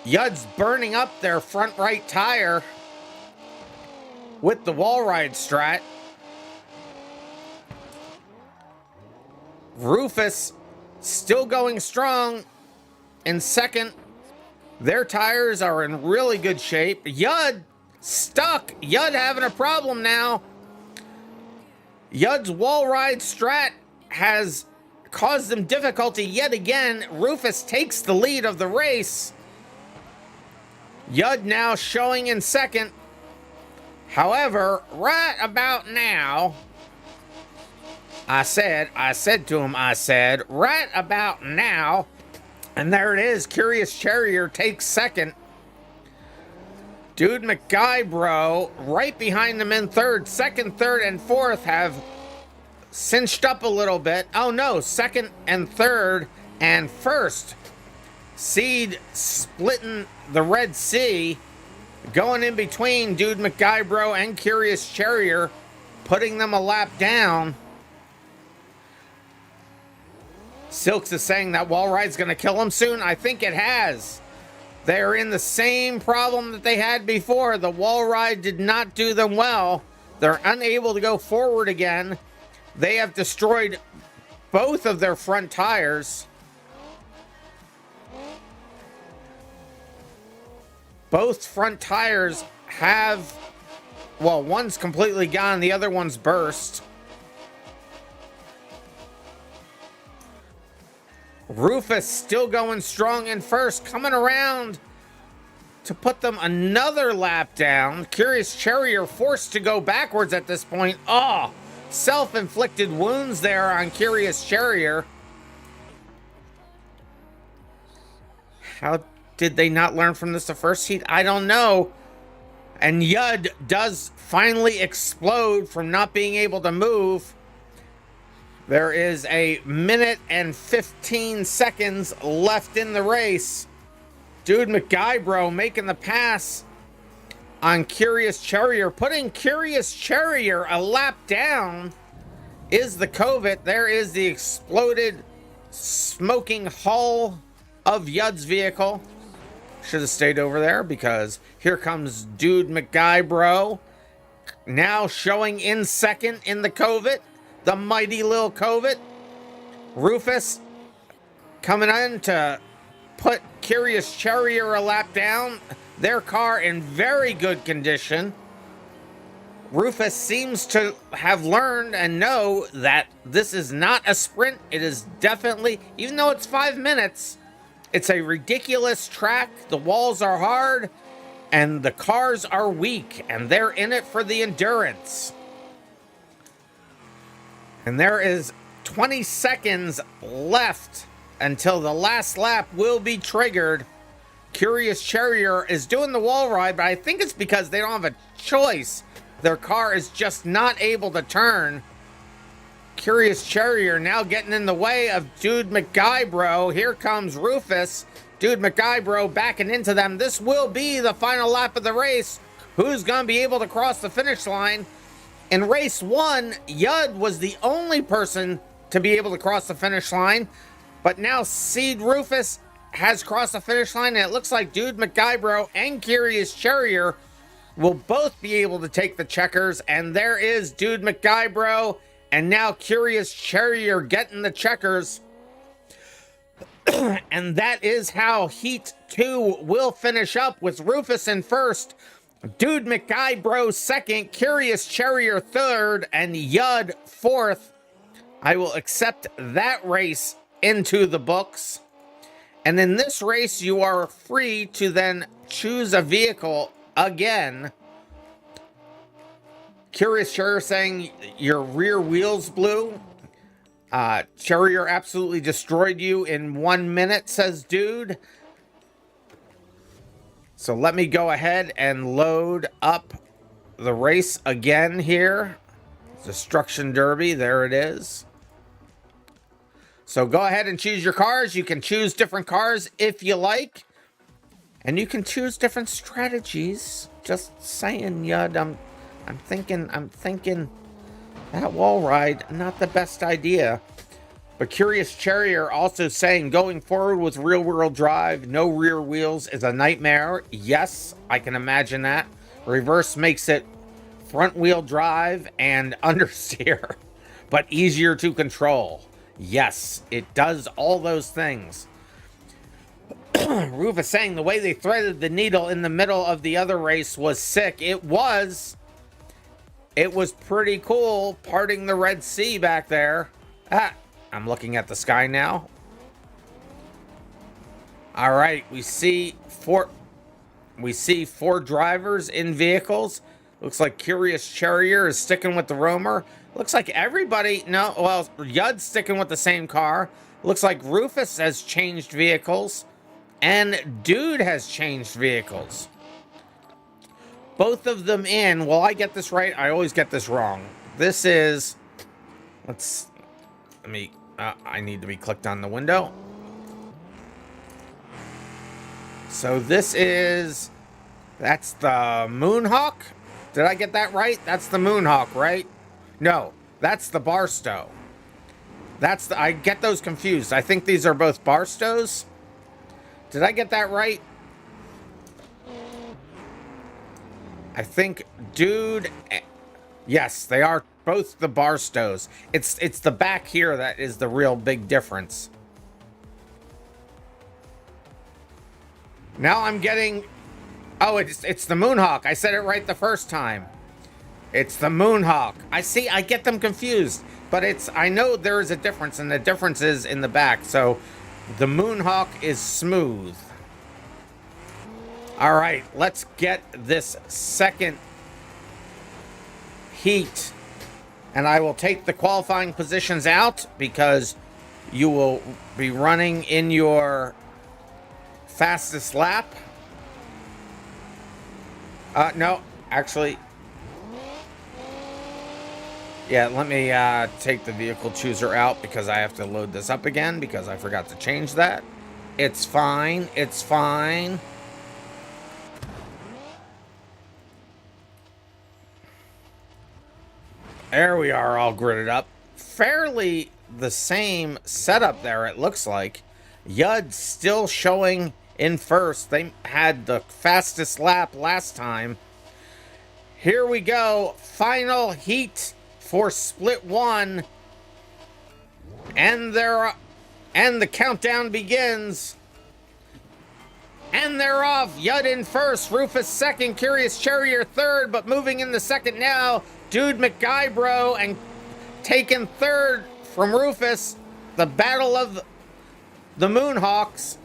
Yud's burning up their front right tire with the wall ride strat. Rufus still going strong in second. Their tires are in really good shape. Yud stuck. Yud having a problem now. Yud's wall ride strat has caused them difficulty yet again. Rufus takes the lead of the race. Yud now showing in second. However, right about now, I said to him, right about now, and there it is, Curious Charrier takes second. Dude McGuybro right behind them in third. Second, third, and fourth have cinched up a little bit. Oh no, second and third and first. Seed splitting the Red Sea. Going in between Dude McGuybro and Curious Charrier, putting them a lap down. Silks is saying that wall ride's going to kill him soon. I think it has. They're in the same problem that they had before. The wall ride did not do them well. They're unable to go forward again. They have destroyed both of their front tires. Both front tires have, well, one's completely gone, the other one's burst. Rufus still going strong in first, coming around to put them another lap down. Curious Charrier forced to go backwards at this point. Oh, self-inflicted wounds there on Curious Charrier. How did they not learn from this the first heat? I don't know. And Yud does finally explode from not being able to move. There is a minute and 15 seconds left in the race. Dude McGuybro making the pass on Curious Charrier, putting Curious Charrier a lap down is the Covet. There is the exploded smoking hull of Yud's vehicle. Should have stayed over there because here comes Dude McGuybro, now showing in second in the Covet, the mighty little Covet. Rufus coming in to put Curious Charrier a lap down. Their car in very good condition. Rufus seems to have learned and know that this is not a sprint. It is definitely, even though it's 5 minutes, it's a ridiculous track. The walls are hard and the cars are weak, and they're in it for the endurance. And there is 20 seconds left until the last lap will be triggered. Curious Charrier is doing the wall ride, but I think it's because they don't have a choice. Their car is just not able to turn. Curious Charrier now getting in the way of Dude McGuybro. Here comes Rufus. Dude McGuybro backing into them. This will be the final lap of the race. Who's going to be able to cross the finish line? In race 1, Yud was the only person to be able to cross the finish line. But now Seed Rufus has crossed the finish line, and it looks like Dude McGuybro and Curious Charrier will both be able to take the checkers. And there is Dude McGuybro and now Curious Charrier getting the checkers. And that is how Heat 2 will finish up, with Rufus in first, Dude McGuybro second, Curious Charrier third, and Yud fourth. I will accept that race into the books. And in this race, you are free to then choose a vehicle again. Curious Charrier saying your rear wheels blew. Charrier absolutely destroyed you in 1 minute, says Dude. So let me go ahead and load up the race again here. Destruction Derby, there it is. So go ahead and choose your cars. You can choose different cars if you like. And you can choose different strategies. Just saying, Yud, I'm thinking that wall ride, not the best idea. But Curious Charrier also saying going forward with real world drive, no rear wheels is a nightmare. Yes, I can imagine that. Reverse makes it front wheel drive and understeer, but easier to control. Yes, it does all those things. Rufus saying the way they threaded the needle in the middle of the other race was sick. It was pretty cool parting the Red Sea back there. I'm looking at the sky now. All right, we see four drivers in vehicles. Looks like Curious Charrier is sticking with the roamer. Looks like everybody, no, well, Yud's sticking with the same car. Looks like Rufus has changed vehicles. And Dude has changed vehicles. Both of them in. Will I get this right? I always get this wrong. This is... I need to be clicked on the window. So this is... That's the Moonhawk? Did I get that right? That's the Moonhawk, right? No, that's the Barstow. I get those confused. I think these are both Barstows. Did I get that right? I think Dude... Yes, they are both the Barstows. It's the back here that is the real big difference. Now I'm getting... Oh, it's the Moonhawk. I said it right the first time. It's the Moonhawk. I get them confused. But I know there is a difference, and the difference is in the back. So the Moonhawk is smooth. All right, let's get this second heat. And I will take the qualifying positions out because you will be running in your fastest lap. No, Actually, yeah, let me take the vehicle chooser out because I have to load this up again because I forgot to change that. It's fine. It's fine. There we are, all gridded up. Fairly the same setup there, it looks like. Yud still showing in first. They had the fastest lap last time. Here we go. Final heat for split one. And the countdown begins. And they're off. Yud in first, Rufus second, Curious Charrier third, but moving in the second now, Dude McGuybro, and taking third from Rufus. The battle of the Moonhawks.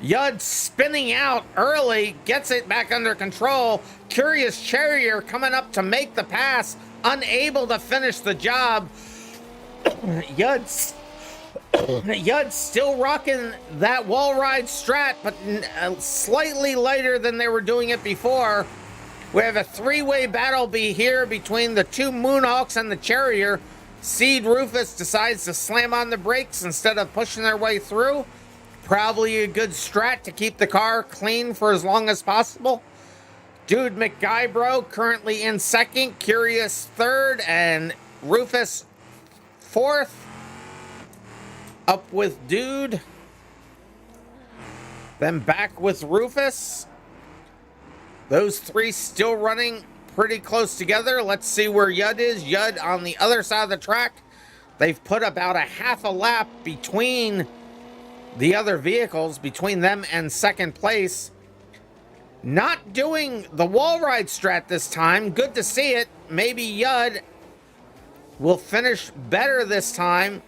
Yud spinning out early, gets it back under control. Curious Charrier coming up to make the pass, unable to finish the job. Yud's still rocking that wall ride strat, but slightly lighter than they were doing it before. We have a three-way battle here between the two Moonhawks and the Charrier. Seed Rufus decides to slam on the brakes instead of pushing their way through. Probably a good strat to keep the car clean for as long as possible. Dude McGuybro currently in second, Curious third, and Rufus fourth. Up with Dude. Then back with Rufus. Those three still running pretty close together. Let's see where Yud is. Yud on the other side of the track. They've put about a half a lap between the other vehicles, between them and second place. Not doing the wall ride strat this time. Good to see it. Maybe Yud will finish better this time.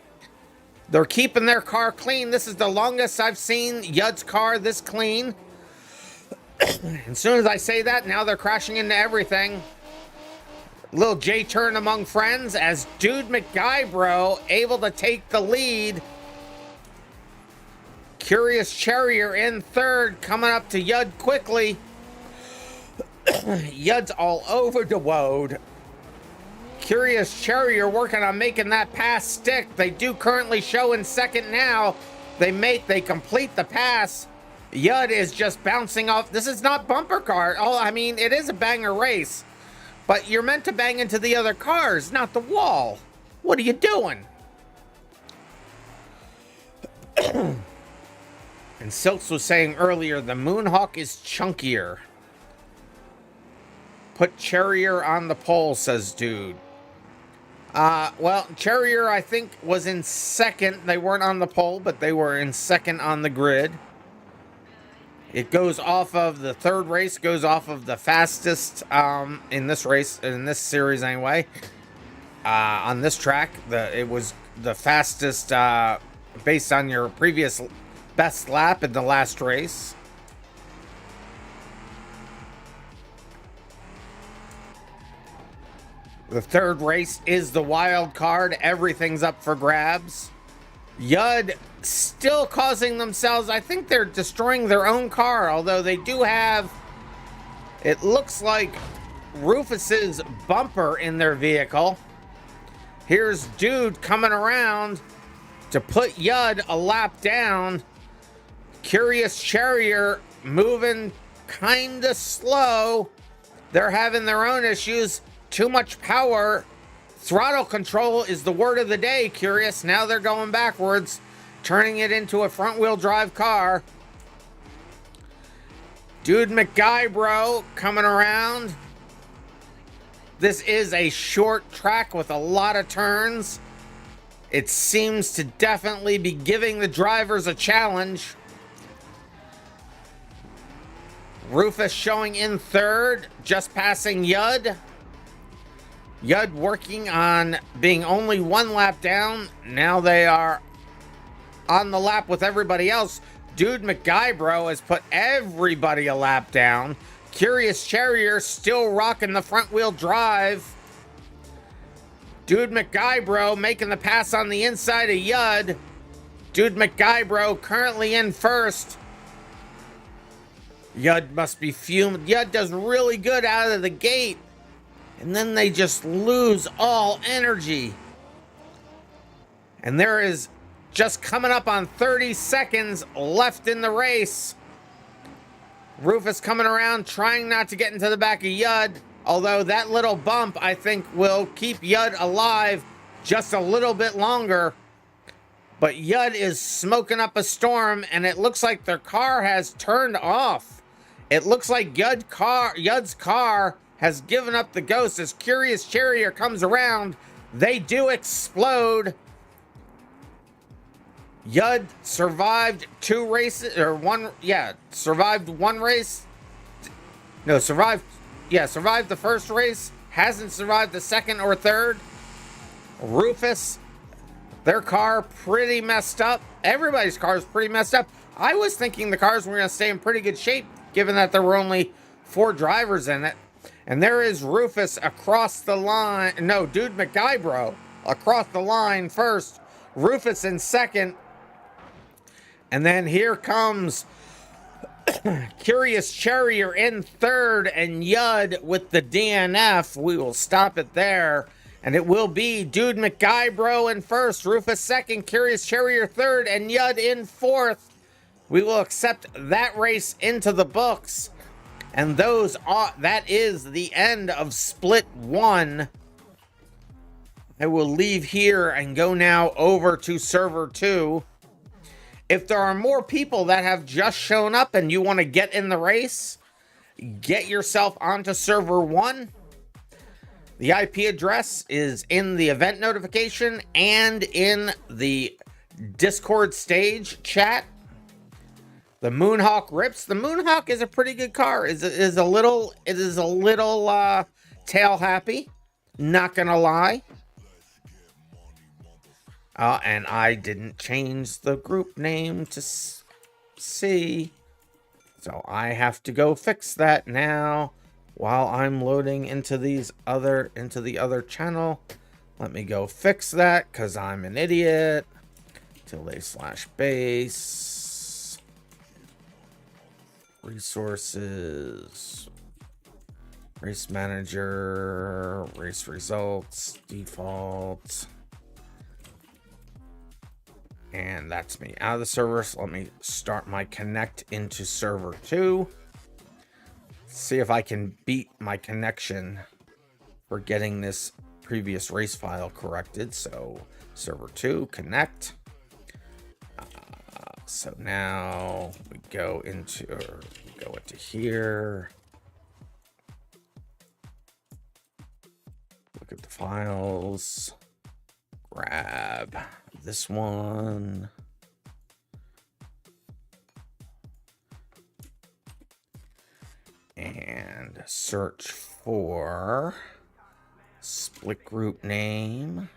They're keeping their car clean. This is the longest I've seen Yud's car this clean. As soon as I say that, now they're crashing into everything. Little J turn among friends as Dude McGuybro able to take the lead. Curious Charrier in third, coming up to Yud quickly. Yud's all over the road. Curious Charrier working on making that pass stick. They do currently show in second now. They complete the pass. Yud is just bouncing off. This is not bumper car. Oh, I mean, it is a banger race, but you're meant to bang into the other cars, not the wall. What are you doing? And Silks was saying earlier, the Moonhawk is chunkier. Put Charrier on the pole, says Dude. Well, Charrier, I think, was in second. They weren't on the pole, but they were in second on the grid. It goes off of the third race, goes off of the fastest in this race, in this series anyway. On this track, it was the fastest based on your previous best lap in the last race. The third race is the wild card. Everything's up for grabs. Yud still causing themselves, I think they're destroying their own car, although they do have, it looks like, Rufus's bumper in their vehicle. Here's Dude coming around to put Yud a lap down. Curious Charrier moving kind of slow. They're having their own issues. Too much power. Throttle control is the word of the day, Curious. Now they're going backwards, turning it into a front-wheel drive car. Dude McGuybro coming around. This is a short track with a lot of turns. It seems to definitely be giving the drivers a challenge. Rufus showing in third, just passing Yud. Yud working on being only one lap down. Now they are on the lap with everybody else. Dude McGuybro has put everybody a lap down. Curious Charrier still rocking the front wheel drive. Dude McGuybro making the pass on the inside of Yud. Dude McGuybro currently in first. Yud must be fumed. Yud does really good out of the gate. And then they just lose all energy. And there is just coming up on 30 seconds left in the race. Rufus coming around, trying not to get into the back of Yud. Although that little bump, I think, will keep Yud alive just a little bit longer. But Yud is smoking up a storm, and it looks like their car has turned off. It looks like Yud's car has given up the ghost. As Curious Charrier comes around, they do explode. Yud survived two races, or one, yeah, survived one race. No, survived the first race. Hasn't survived the second or third. Rufus, their car pretty messed up. Everybody's car is pretty messed up. I was thinking the cars were going to stay in pretty good shape, given that there were only 4 drivers in it. And there is Rufus across the line. No, Dude McGuybro across the line first. Rufus in second. And then here comes Curious Charrier in third, and Yud with the DNF. We will stop it there. And it will be Dude McGuybro in first, Rufus second, Curious Charrier third, and Yud in fourth. We will accept that race into the books. And that is the end of Split 1. I will leave here and go now over to Server 2. If there are more people that have just shown up and you want to get in the race, get yourself onto Server 1. The IP address is in the event notification and in the Discord stage chat. The Moonhawk rips. The Moonhawk is a pretty good car. It is a little tail happy. Not gonna lie. And I didn't change the group name to C, so I have to go fix that now. While I'm loading into the other channel, let me go fix that because I'm an idiot. /base resources, race manager, race results, default. And that's me out of the server. So let me start my connect into server 2. See if I can beat my connection for getting this previous race file corrected. So server 2, connect. So now we go into here. Look at the files. Grab this one. And search for split group name.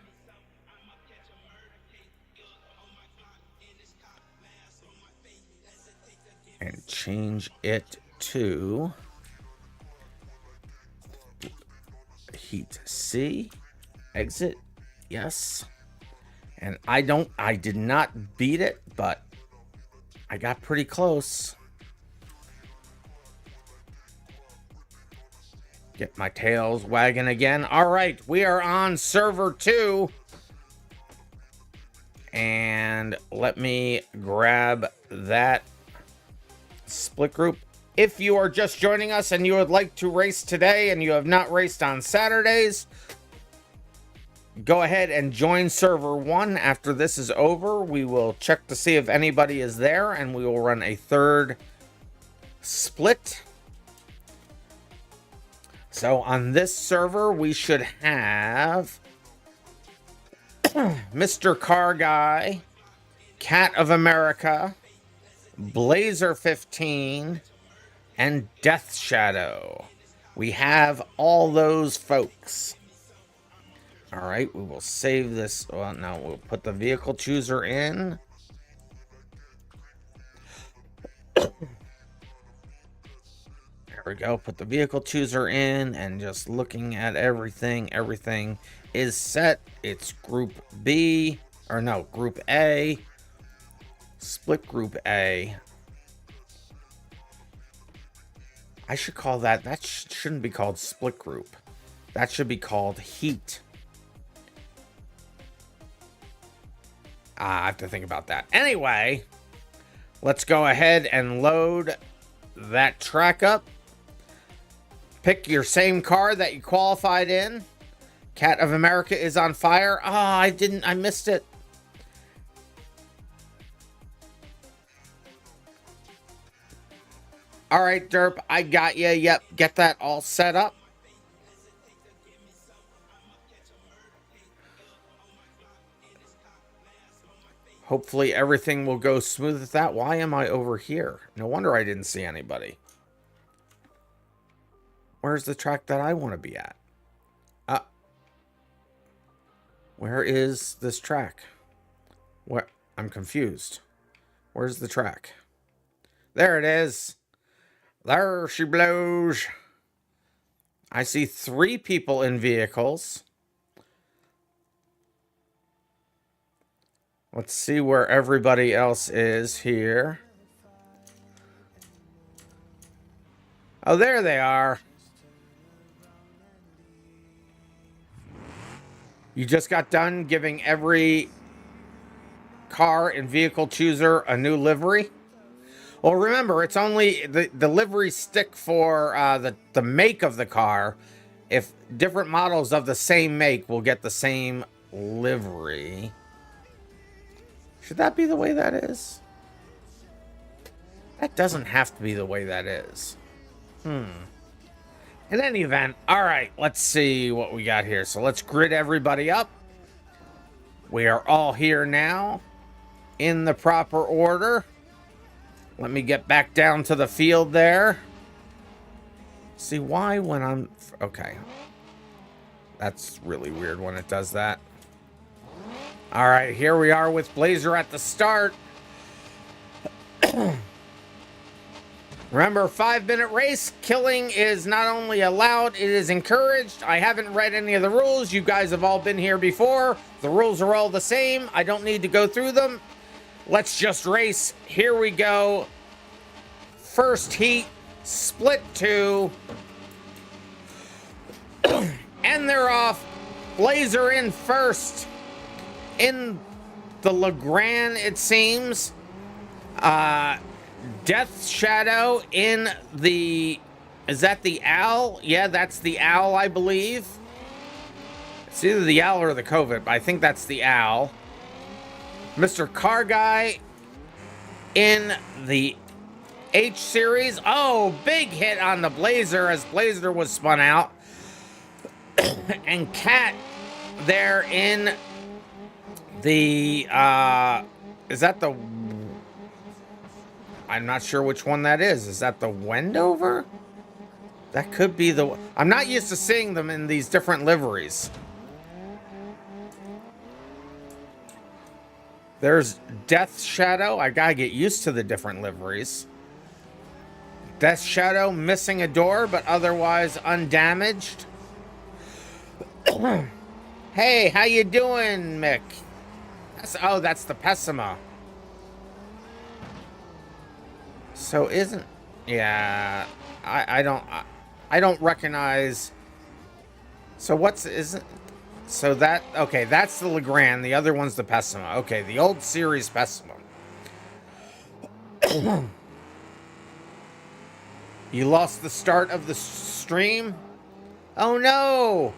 And change it to Heat C. Exit. Yes. And I did not beat it, but I got pretty close. Get my tails wagging again. All right, we are on server 2. And let me grab that split group. If you are just joining us and you would like to race today and you have not raced on Saturdays, go ahead and join server 1. After this is over, we will check to see if anybody is there and we will run a third split. So on this server, we should have Mr. Car Guy, Cat of America, Blazer 15, and Death Shadow. We have all those folks. All right, we will save this. Well, no, we'll put the vehicle chooser in. There we go. Put the vehicle chooser in, and just looking at everything, everything is set. It's Group B, or no, Group A. Split Group A. I should call that, shouldn't be called split group. That should be called heat. I have to think about that. Anyway, let's go ahead and load that track up. Pick your same car that you qualified in. Cat of America is on fire. Oh, I missed it. All right, Derp, I got you. Yep, get that all set up. Hopefully everything will go smooth with that. Why am I over here? No wonder I didn't see anybody. Where's the track that I want to be at? Where is this track? Where? I'm confused. Where's the track? There it is. There she blows. I see 3 people in vehicles. Let's see where everybody else is here. Oh, there they are. You just got done giving every car and vehicle chooser a new livery. Well, remember, it's only the livery stick for the make of the car. If different models of the same make will get the same livery. Should that be the way that is? That doesn't have to be the way that is. In any event, all right, let's see what we got here. So let's grid everybody up. We are all here now in the proper order. Let me get back down to the field there. See why when I'm... Okay. That's really weird when it does that. All right, here we are with Blazer at the start. Remember, 5-minute race. Killing is not only allowed, it is encouraged. I haven't read any of the rules. You guys have all been here before. The rules are all the same. I don't need to go through them. Let's just race. Here we go. First heat, split 2. And they're off. Blazer in first. In the Legrand, it seems. Death Shadow in the... Is that the Owl? Yeah, that's the Owl, I believe. It's either the Owl or the COVID, but I think that's the Owl. Mr. Car Guy in the H series. Oh, big hit on the Blazer as Blazer was spun out. And Cat there in the... is that the... I'm not sure which one that is. Is that the Wendover? That could be the... I'm not used to seeing them in these different liveries. There's Death Shadow. I gotta get used to the different liveries. Death Shadow missing a door, but otherwise undamaged. Hey, how you doing, Mick? That's the Pessima. So isn't... Yeah, I don't recognize... So what's... Isn't... So that... Okay, that's the Legrand. The other one's the Pessima. Okay, the old series Pessima. You lost the start of the stream? Oh no!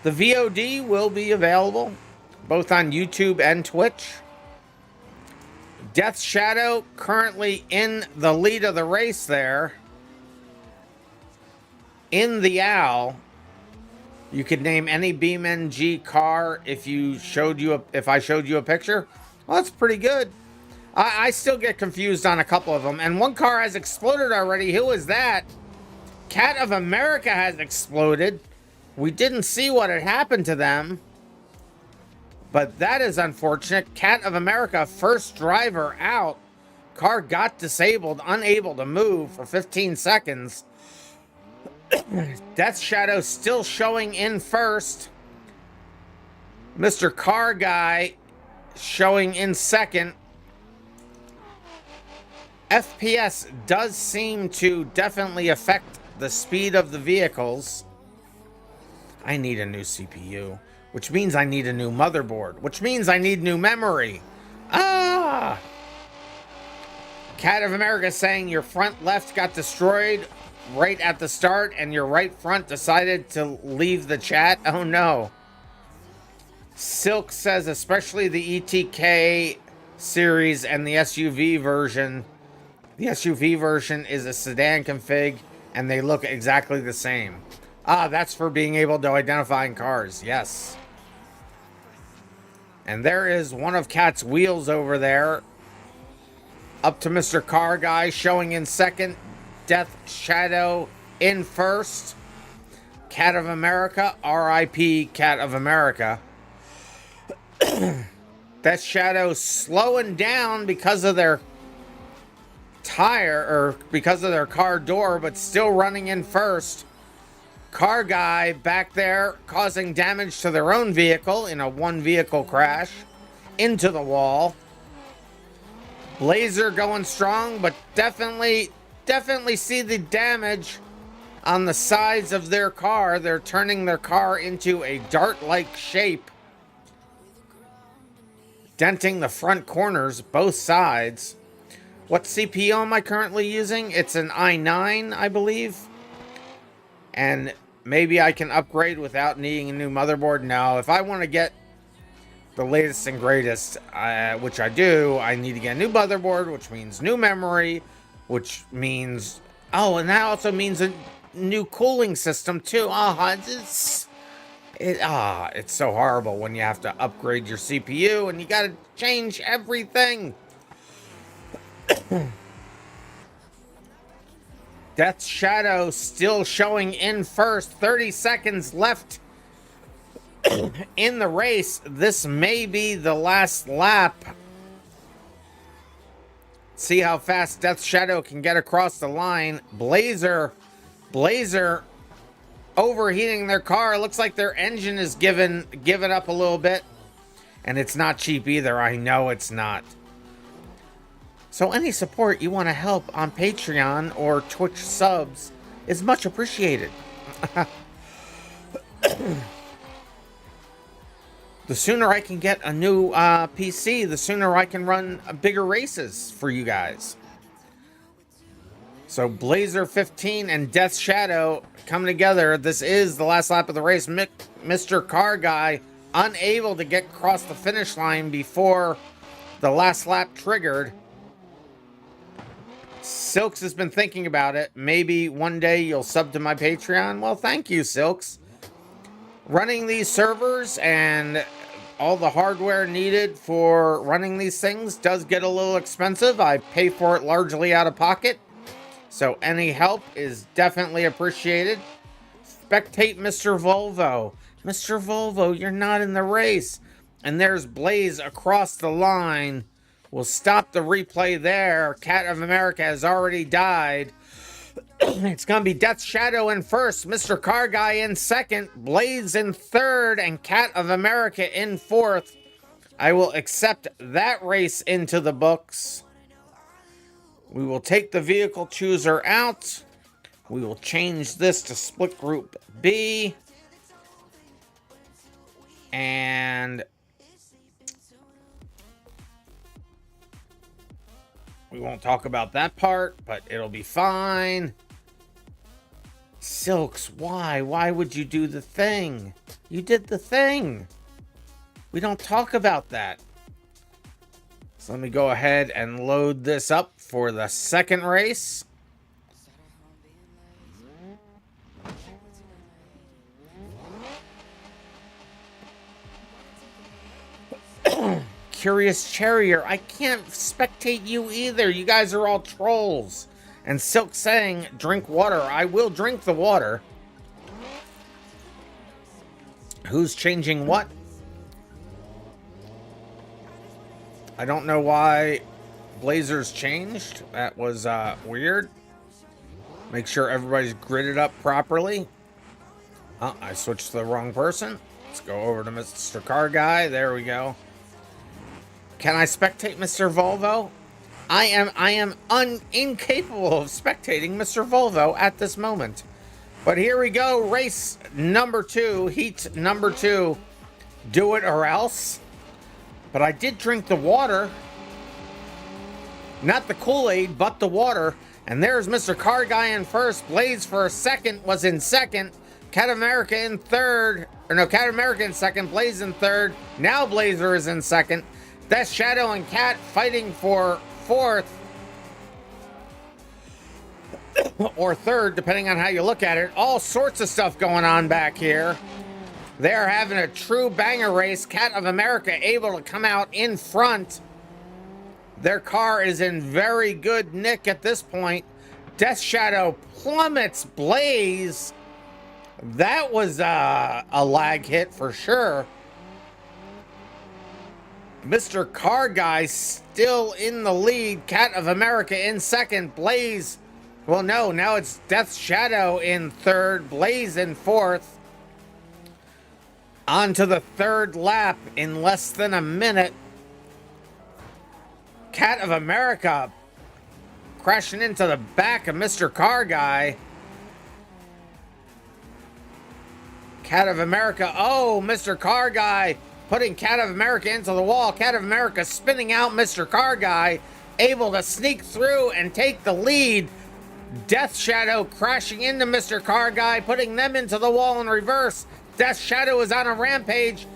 The VOD will be available both on YouTube and Twitch. Death Shadow currently in the lead of the race there. In the Owl. You could name any BeamNG car if I showed you a picture. Well, that's pretty good. I still get confused on a couple of them. And one car has exploded already. Who is that? Cat of America has exploded. We didn't see what had happened to them. But that is unfortunate. Cat of America, first driver out. Car got disabled, unable to move for 15 seconds. Death Shadow still showing in first. Mr. Car Guy showing in second. FPS does seem to definitely affect the speed of the vehicles. I need a new CPU, which means I need a new motherboard, which means I need new memory. Ah! Cat of America saying your front left got destroyed right at the start and your right front decided to leave the chat. Oh no. Silk says especially the ETK series and the SUV version. The SUV version is a sedan config and they look exactly the same. Ah, that's for being able to identify in cars. Yes. And there is one of Cat's wheels over there. Up to Mr. Car Guy, showing in second. Death Shadow in first. Cat of America, RIP Cat of America. Death Shadow slowing down because of their tire, or because of their car door, but still running in first. Car Guy back there causing damage to their own vehicle in a one vehicle crash into the wall. Blazer going strong, but definitely see the damage on the sides of their car. They're turning their car into a dart-like shape, denting the front corners, both sides. What CPU am I currently using? It's an i9, I believe. And maybe I can upgrade without needing a new motherboard. No, if I want to get the latest and greatest, which I do, I need to get a new motherboard, which means new memory, which means... Oh, and that also means a new cooling system, too. It's so horrible when you have to upgrade your CPU and you got to change everything. Death Shadow still showing in first. 30 seconds left in the race. This may be the last lap. See how fast Death Shadow can get across the line. Blazer overheating their car. Looks like their engine is giving up a little bit. And it's not cheap either. I know it's not. So any support you want to help on Patreon or Twitch subs is much appreciated. The sooner I can get a new PC, the sooner I can run bigger races for you guys. So Blazer 15 and Death Shadow coming together. This is the last lap of the race. Mr. Car Guy unable to get across the finish line before the last lap triggered. Silks has been thinking about it. Maybe one day you'll sub to my Patreon. Well, thank you, Silks. Running these servers and all the hardware needed for running these things does get a little expensive. I pay for it largely out of pocket. So any help is definitely appreciated. Spectate Mr. Volvo. Mr. Volvo, you're not in the race. And there's Blaze across the line. We'll stop the replay there. Cat of America has already died. It's going to be Death Shadow in first, Mr. Car Guy in second, Blaze in third, and Cat of America in fourth. I will accept that race into the books. We will take the vehicle chooser out. We will change this to split group B. And we won't talk about that part, but it'll be fine. Silks, why? Why would you do the thing? You did the thing. We don't talk about that. So let me go ahead and load this up for the second race. Curious Charrier, I can't spectate you either. You guys are all trolls. And Silk saying, drink water. I will drink the water. Who's changing what? I don't know why Blazers changed. That was weird. Make sure everybody's gridded up properly. Oh, I switched to the wrong person. Let's go over to Mr. Car Guy. There we go. Can I spectate Mr. Volvo? I am incapable of spectating Mr. Volvo at this moment. But here we go, race number 2, heat number 2. Do it or else. But I did drink the water. Not the Kool-Aid, but the water. And there's Mr. Car Guy in first. Blaze for a second was in second. Cat of America in third. Or no, Cat of America in second. Blaze in third. Now Blazer is in second. Death Shadow and Cat fighting for fourth. Or third, depending on how you look at it. All sorts of stuff going on back here. They're having a true banger race. Cat of America able to come out in front. Their car is in very good nick at this point. Death Shadow plummets Blaze. That was a lag hit for sure. Mr. Car Guy still in the lead. Cat of America in second. Blaze, well, no, now it's Death Shadow in third. Blaze in fourth. On to the third lap in less than a minute. Cat of America crashing into the back of Mr. Car Guy. Cat of America, oh, Mr. Car Guy putting Cat of America into the wall. Cat of America spinning out Mr. Car Guy, able to sneak through and take the lead. Death Shadow crashing into Mr. Car Guy, putting them into the wall in reverse. Death Shadow is on a rampage,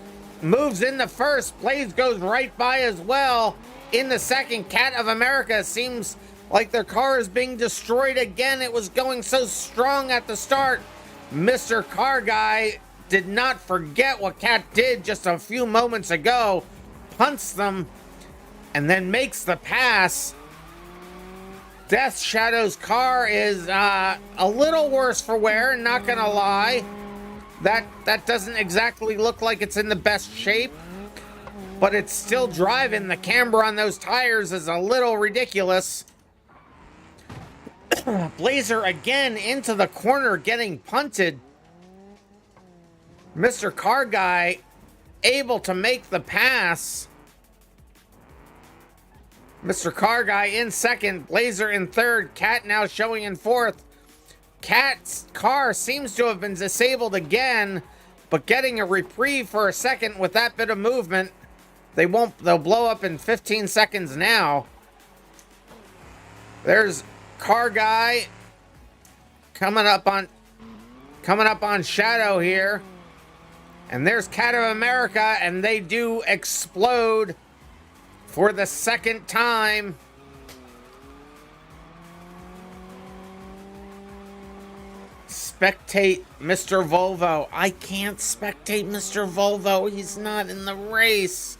moves into first. Blaze goes right by as well. In the second, Cat of America seems like their car is being destroyed again. It was going so strong at the start. Mr. Car Guy did not forget what Cat did just a few moments ago. Punts them and then makes the pass. Death Shadow's car is a little worse for wear, not gonna lie. That doesn't exactly look like it's in the best shape, but it's still driving. The camber on those tires is a little ridiculous. Blazer again into the corner, getting punted. Mr. Car Guy able to make the pass. Mr. Car Guy in second, Blazer in third, Cat now showing in fourth. Cat's car seems to have been disabled again, but getting a reprieve for a second with that bit of movement. They'll blow up in 15 seconds now. There's Car Guy coming up on Shadow here. And there's Cat of America, and they do explode for the second time. Spectate Mr. Volvo. I can't spectate Mr. Volvo. He's not in the race.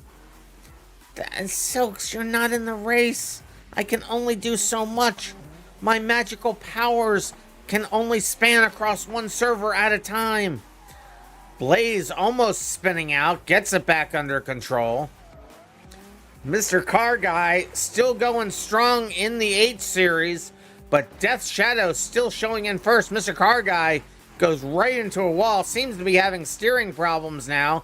And Silks, you're not in the race. I can only do so much. My magical powers can only span across one server at a time. Blaze almost spinning out, gets it back under control. Mr. Car Guy still going strong in the H series, but Death Shadow still showing in first. Mr. Car Guy goes right into a wall, seems to be having steering problems now.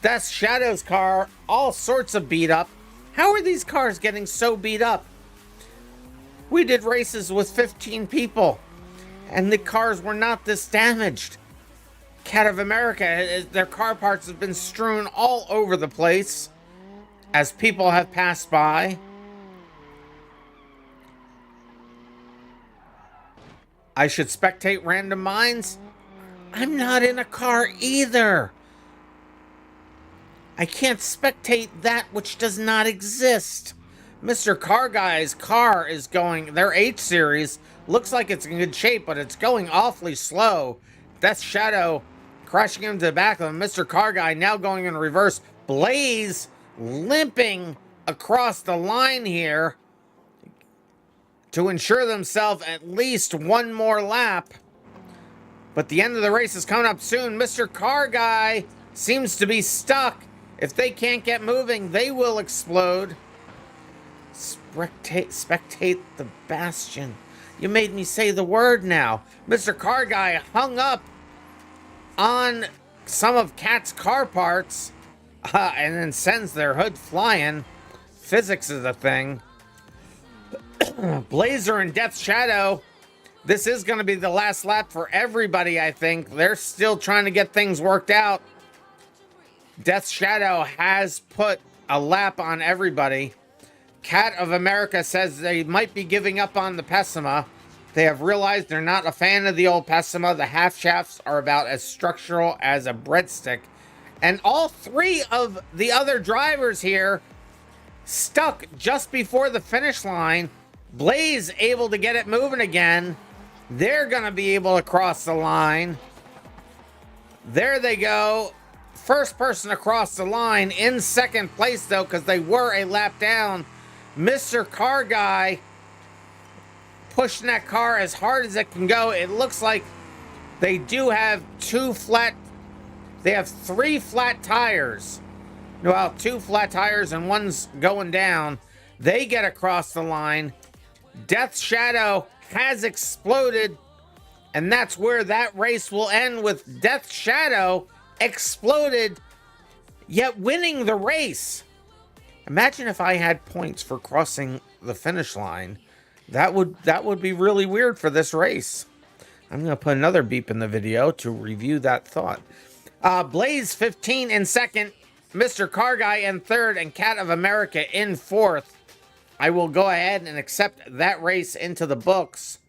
Death Shadow's car, all sorts of beat up. How are these cars getting so beat up? We did races with 15 people, and the cars were not this damaged. Cat of America, their car parts have been strewn all over the place as people have passed by. I should spectate RandomMinds. I'm not in a car either. I can't spectate that which does not exist. Mr. Car Guy's car is going, their H series, looks like it's in good shape, but it's going awfully slow. Death Shadow crashing into the back of him. Mr. Car Guy now going in reverse. Blaze limping across the line here to ensure themselves at least one more lap. But the end of the race is coming up soon. Mr. Car Guy seems to be stuck. If they can't get moving, they will explode. Spectate the Bastion. You made me say the word now. Mr. Car Guy hung up on some of Cat's car parts and then sends their hood flying. Physics is a thing. Blazer and Death Shadow This is going to be the last lap for everybody, I think. They're still trying to get things worked out. Death Shadow has put a lap on everybody. Cat of America says they might be giving up on the Pessima. They have realized they're not a fan of the old Pessima. The half shafts are about as structural as a breadstick. And all three of the other drivers here stuck just before the finish line. Blaze able to get it moving again. They're going to be able to cross the line. There they go. First person across the line in second place, though, because they were a lap down. Mr. Car Guy pushing that car as hard as it can go. It looks like they do have they have 3 flat tires. Well, 2 flat tires and one's going down. They get across the line. Death Shadow has exploded, and that's where that race will end, with Death Shadow exploded, yet winning the race. Imagine if I had points for crossing the finish line. That would be really weird for this race. I'm going to put another beep in the video to review that thought. Blaze 15 in second, Mr. Car Guy in third, and Cat of America in fourth. I will go ahead and accept that race into the books.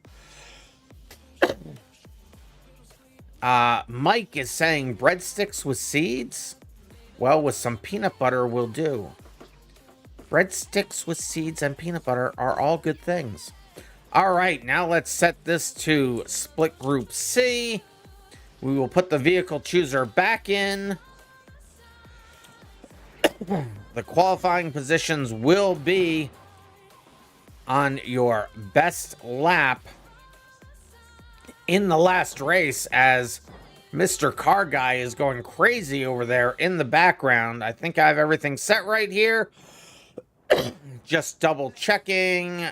Mike is saying breadsticks with seeds? Well, with some peanut butter will do. Breadsticks with seeds and peanut butter are all good things. All right, now let's set this to split group C. We will put the vehicle chooser back in. The qualifying positions will be on your best lap in the last race, as Mr. Car Guy is going crazy over there in the background. I think I have everything set right here. Just double checking.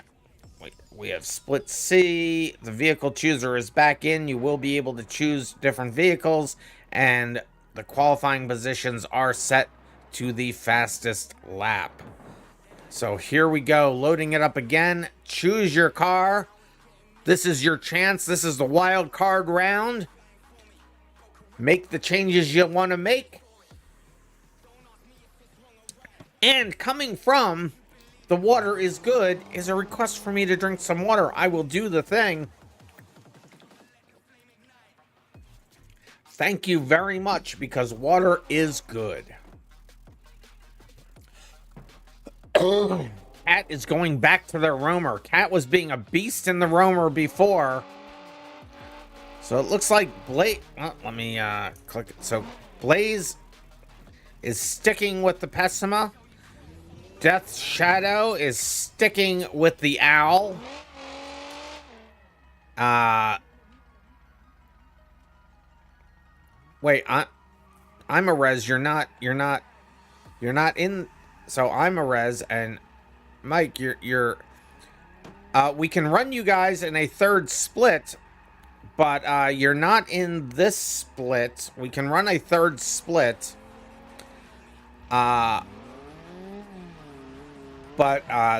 We have split C. The vehicle chooser is back in. You will be able to choose different vehicles, and the qualifying positions are set to the fastest lap. So here we go, loading it up again. Choose your car. This is your chance. This is the wild card round. Make the changes you want to make. And coming from The Water is Good is a request for me to drink some water. I will do the thing. Thank you very much, because water is good. Cat is going back to their roamer. Cat was being a beast in the roamer before. So it looks like Blaze... Oh, let me click it. So Blaze is sticking with the Pessima. Death Shadow is sticking with the Owl. Wait, I'm a res. You're not in... So I'm a res, and Mike, you're we can run you guys in a third split, but you're not in this split. We can run a third split. But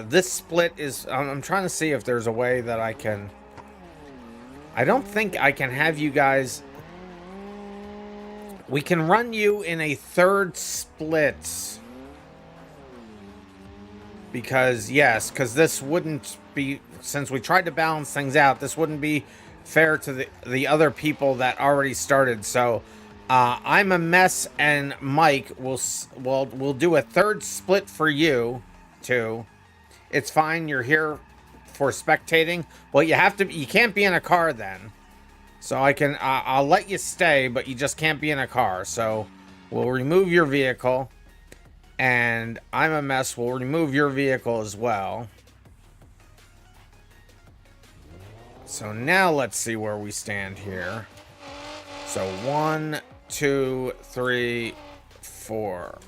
this split is... I'm trying to see if there's a way that I can... I don't think I can have you guys... We can run you in a third split. Because, yes, because this wouldn't be... Since we tried to balance things out, this wouldn't be fair to the other people that already started. So, I'm a mess, and Mike will do a third split for you, too. It's fine, you're here for spectating. Well, you can't be in a car then. So I'll let you stay, but you just can't be in a car. So we'll remove your vehicle. And I'm a mess. We'll remove your vehicle as well. So now let's see where we stand here. So 1, 2, 3, 4.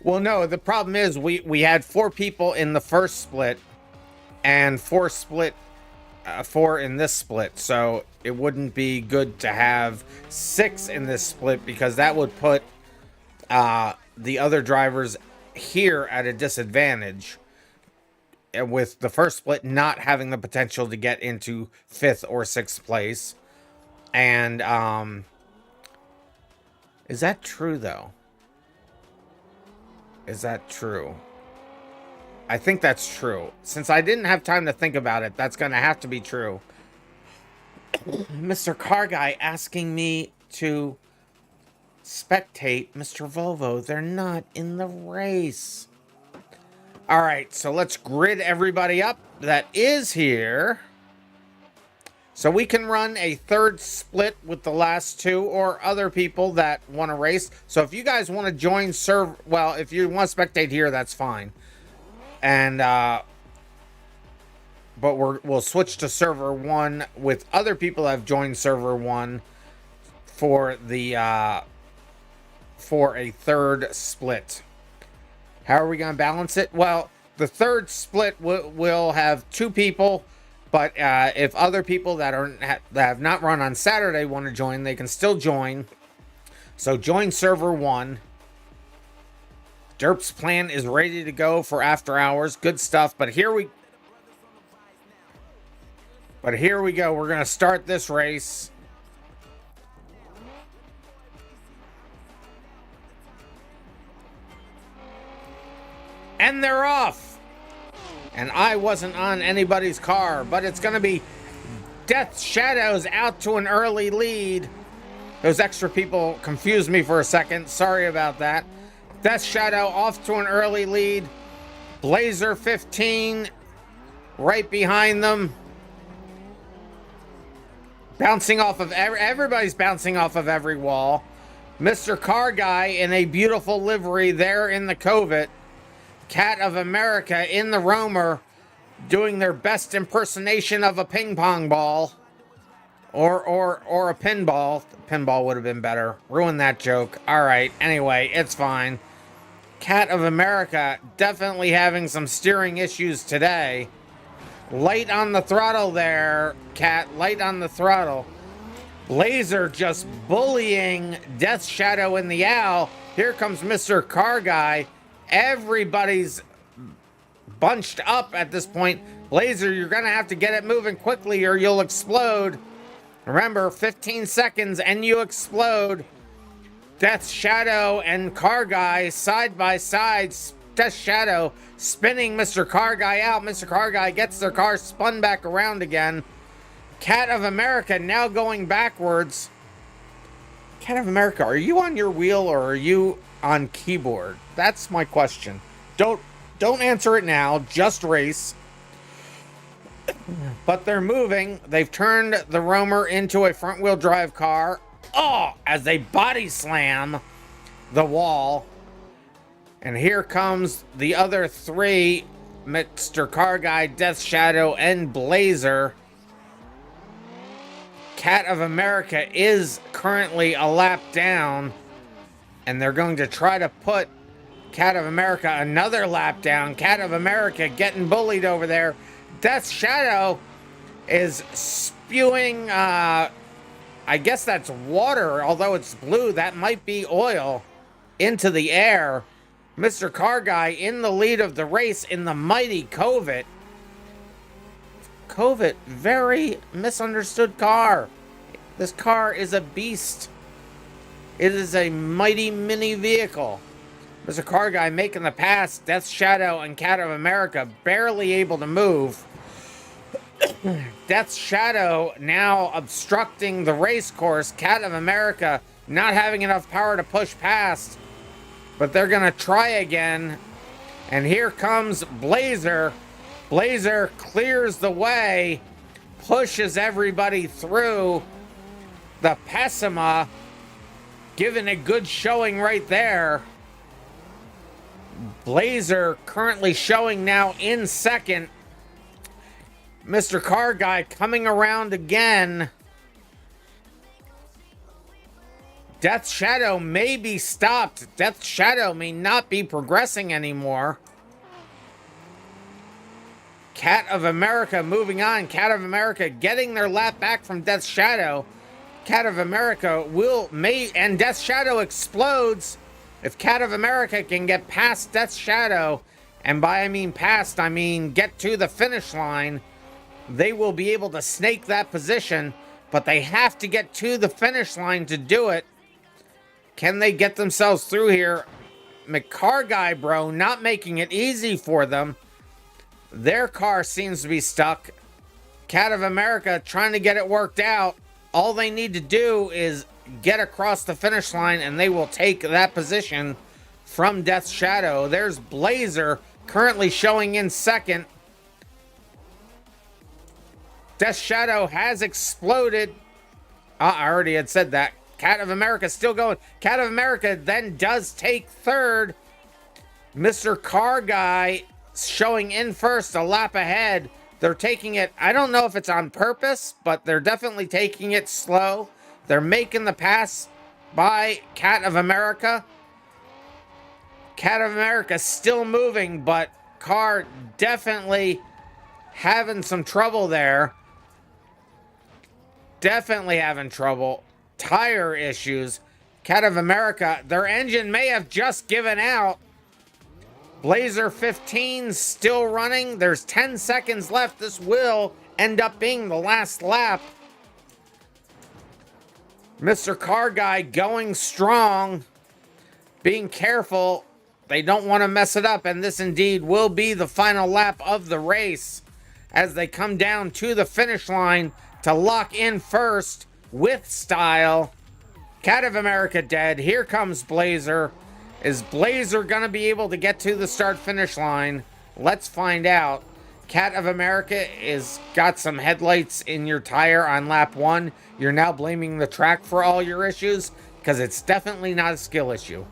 Well, no, the problem is we had 4 people in the first split and 4 in this split. So it wouldn't be good to have 6 in this split, because that would put the other drivers here at a disadvantage. with the first split not having the potential to get into 5th or 6th place. And is that true though? Is that true? I think that's true. Since I didn't have time to think about it, that's going to have to be true. Mr. Car Guy asking me to spectate Mr. Volvo. They're not in the race. All right, so let's grid everybody up that is here. So we can run a third split with the last two or other people that want to race. So if you guys want to join well, if you want to spectate here, that's fine. And but we'll switch to server 1 with other people that have joined server 1 for the for a third split. How are we going to balance it? Well, the third split will have 2 people. But if other people that have not run on Saturday want to join, they can still join. So join server 1. Derp's plan is ready to go for after hours. Good stuff. But here we go. We're going to start this race. And they're off. And I wasn't on anybody's car, but it's going to be Death Shadows out to an early lead. Those extra people confused me for a second. Sorry about that. Death Shadow off to an early lead. Blazer 15 right behind them. Bouncing off of everybody's bouncing off of every wall. Mr. Car Guy in a beautiful livery there in the Covet. Cat of America in the Roamer doing their best impersonation of a ping pong ball or a pinball. Pinball would have been better. Ruin that joke. All right. Anyway, it's fine. Cat of America definitely having some steering issues today. Light on the throttle there, Cat. Light on the throttle. Blazer just bullying Death Shadow in the owl. Here comes Mr. Car Guy. Everybody's bunched up at this point. Blazer, you're going to have to get it moving quickly or you'll explode. Remember, 15 seconds and you explode. Death Shadow and Car Guy side by side. Death Shadow spinning Mr. Car Guy out. Mr. Car Guy gets their car spun back around again. Cat of America now going backwards. Cat of America, are you on your wheel or are you on keyboard? That's my question. Don't answer it now. Just race. But they're moving. They've turned the Roamer into a front-wheel drive car. Oh, as they body slam the wall. And here comes the other 3, Mr. Car Guy, Death Shadow, and Blazer. Cat of America is currently a lap down. And they're going to try to put Cat of America another lap down. Cat of America getting bullied over there. Death Shadow is spewing, I guess that's water, although it's blue. That might be oil into the air. Mr. Car Guy in the lead of the race in the mighty Covet. Covet, very misunderstood car. This car is a beast. It is a mighty mini vehicle. Mr. Car Guy making the pass. Death Shadow and Cat of America barely able to move. Death Shadow now obstructing the race course. Cat of America not having enough power to push past. But they're going to try again. And here comes Blazer. Blazer clears the way. Pushes everybody through. The Pessima giving a good showing right there. Blazer currently showing now in second. Mr. Car Guy coming around again. Death Shadow may be stopped. Death Shadow may not be progressing anymore. Cat of America moving on. Cat of America getting their lap back from Death Shadow. Cat of America and Death Shadow explodes. If Cat of America can get past Death Shadow, And by I mean past, I mean get to the finish line. They will be able to snake that position, but they have to get to the finish line to do it. Can they get themselves through here? McCar guy, bro, not making it easy for them. Their car seems to be stuck. Cat of America trying to get it worked out. All they need to do is get across the finish line and they will take that position from Death's Shadow. There's Blazer currently showing in second. Death's Shadow has exploded. I already had said that. Cat of America still going. Cat of America then does take third. Mr. Car Guy showing in first, a lap ahead. They're taking it, I don't know if it's on purpose, but they're definitely taking it slow. They're making the pass by Cat of America. Cat of America still moving, but car definitely having some trouble there. Definitely having trouble. Tire issues. Cat of America, their engine may have just given out. Blazer 15 still running. There's 10 seconds left. This will end up being the last lap. Mr. Car Guy going strong. Being careful. They don't want to mess it up. And this indeed will be the final lap of the race as they come down to the finish line to lock in first with style. Cat of America dead. Here comes Blazer. Is Blazer going to be able to get to the start-finish line? Let's find out. Cat of America is got some headlights in your tire on lap 1. You're now blaming the track for all your issues? Because it's definitely not a skill issue.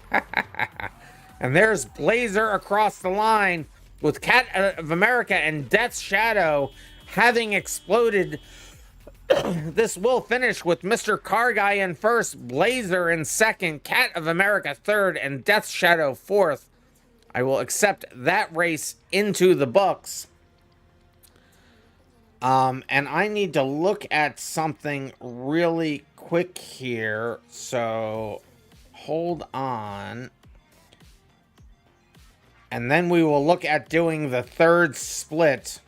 And there's Blazer across the line with Cat of America and Death's Shadow having exploded. This will finish with Mr. Car Guy in first, Blazer in second, Cat of America third, and Death's Shadow fourth. I will accept that race into the books. And I need to look at something really quick here, so hold on. And then we will look at doing the third split.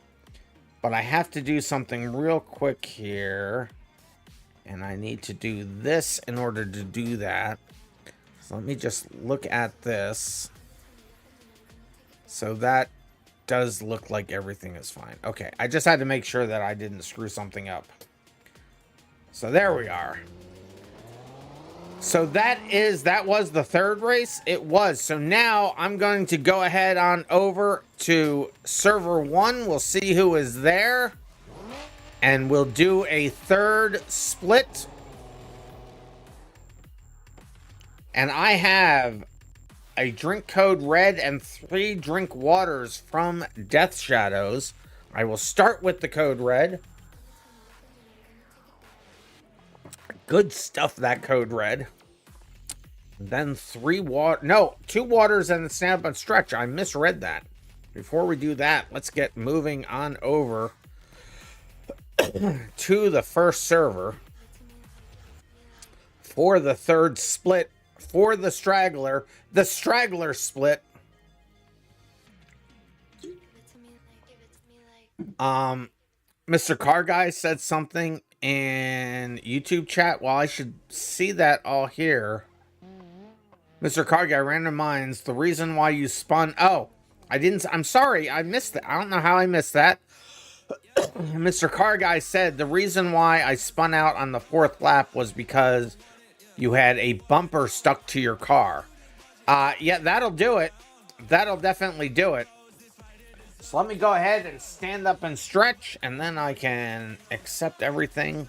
But I have to do something real quick here. And I need to do this in order to do that. So let me just look at this. So that does look like everything is fine. Okay, I just had to make sure that I didn't screw something up. So there we are. So that was the third race? It was. So now I'm going to go ahead on over to server 1. We'll see who is there. And we'll do a third split. And I have a drink code red and 3 drink waters from Death Shadows. I will start with the code red. Good stuff, that code red. Then 2 waters and the stand up and stretch. I misread that. Before we do that, let's get moving on over to the first server for the third split for the straggler split. Mr. Car Guy said something in YouTube chat. Well, I should see that all here. Mr. Car Guy, RandomMinds, the reason why you spun... Oh, I'm sorry, I missed it. I don't know how I missed that. Mr. Car Guy said the reason why I spun out on the 4th lap was because you had a bumper stuck to your car. Yeah, that'll do it. That'll definitely do it. So let me go ahead and stand up and stretch, and then I can accept everything.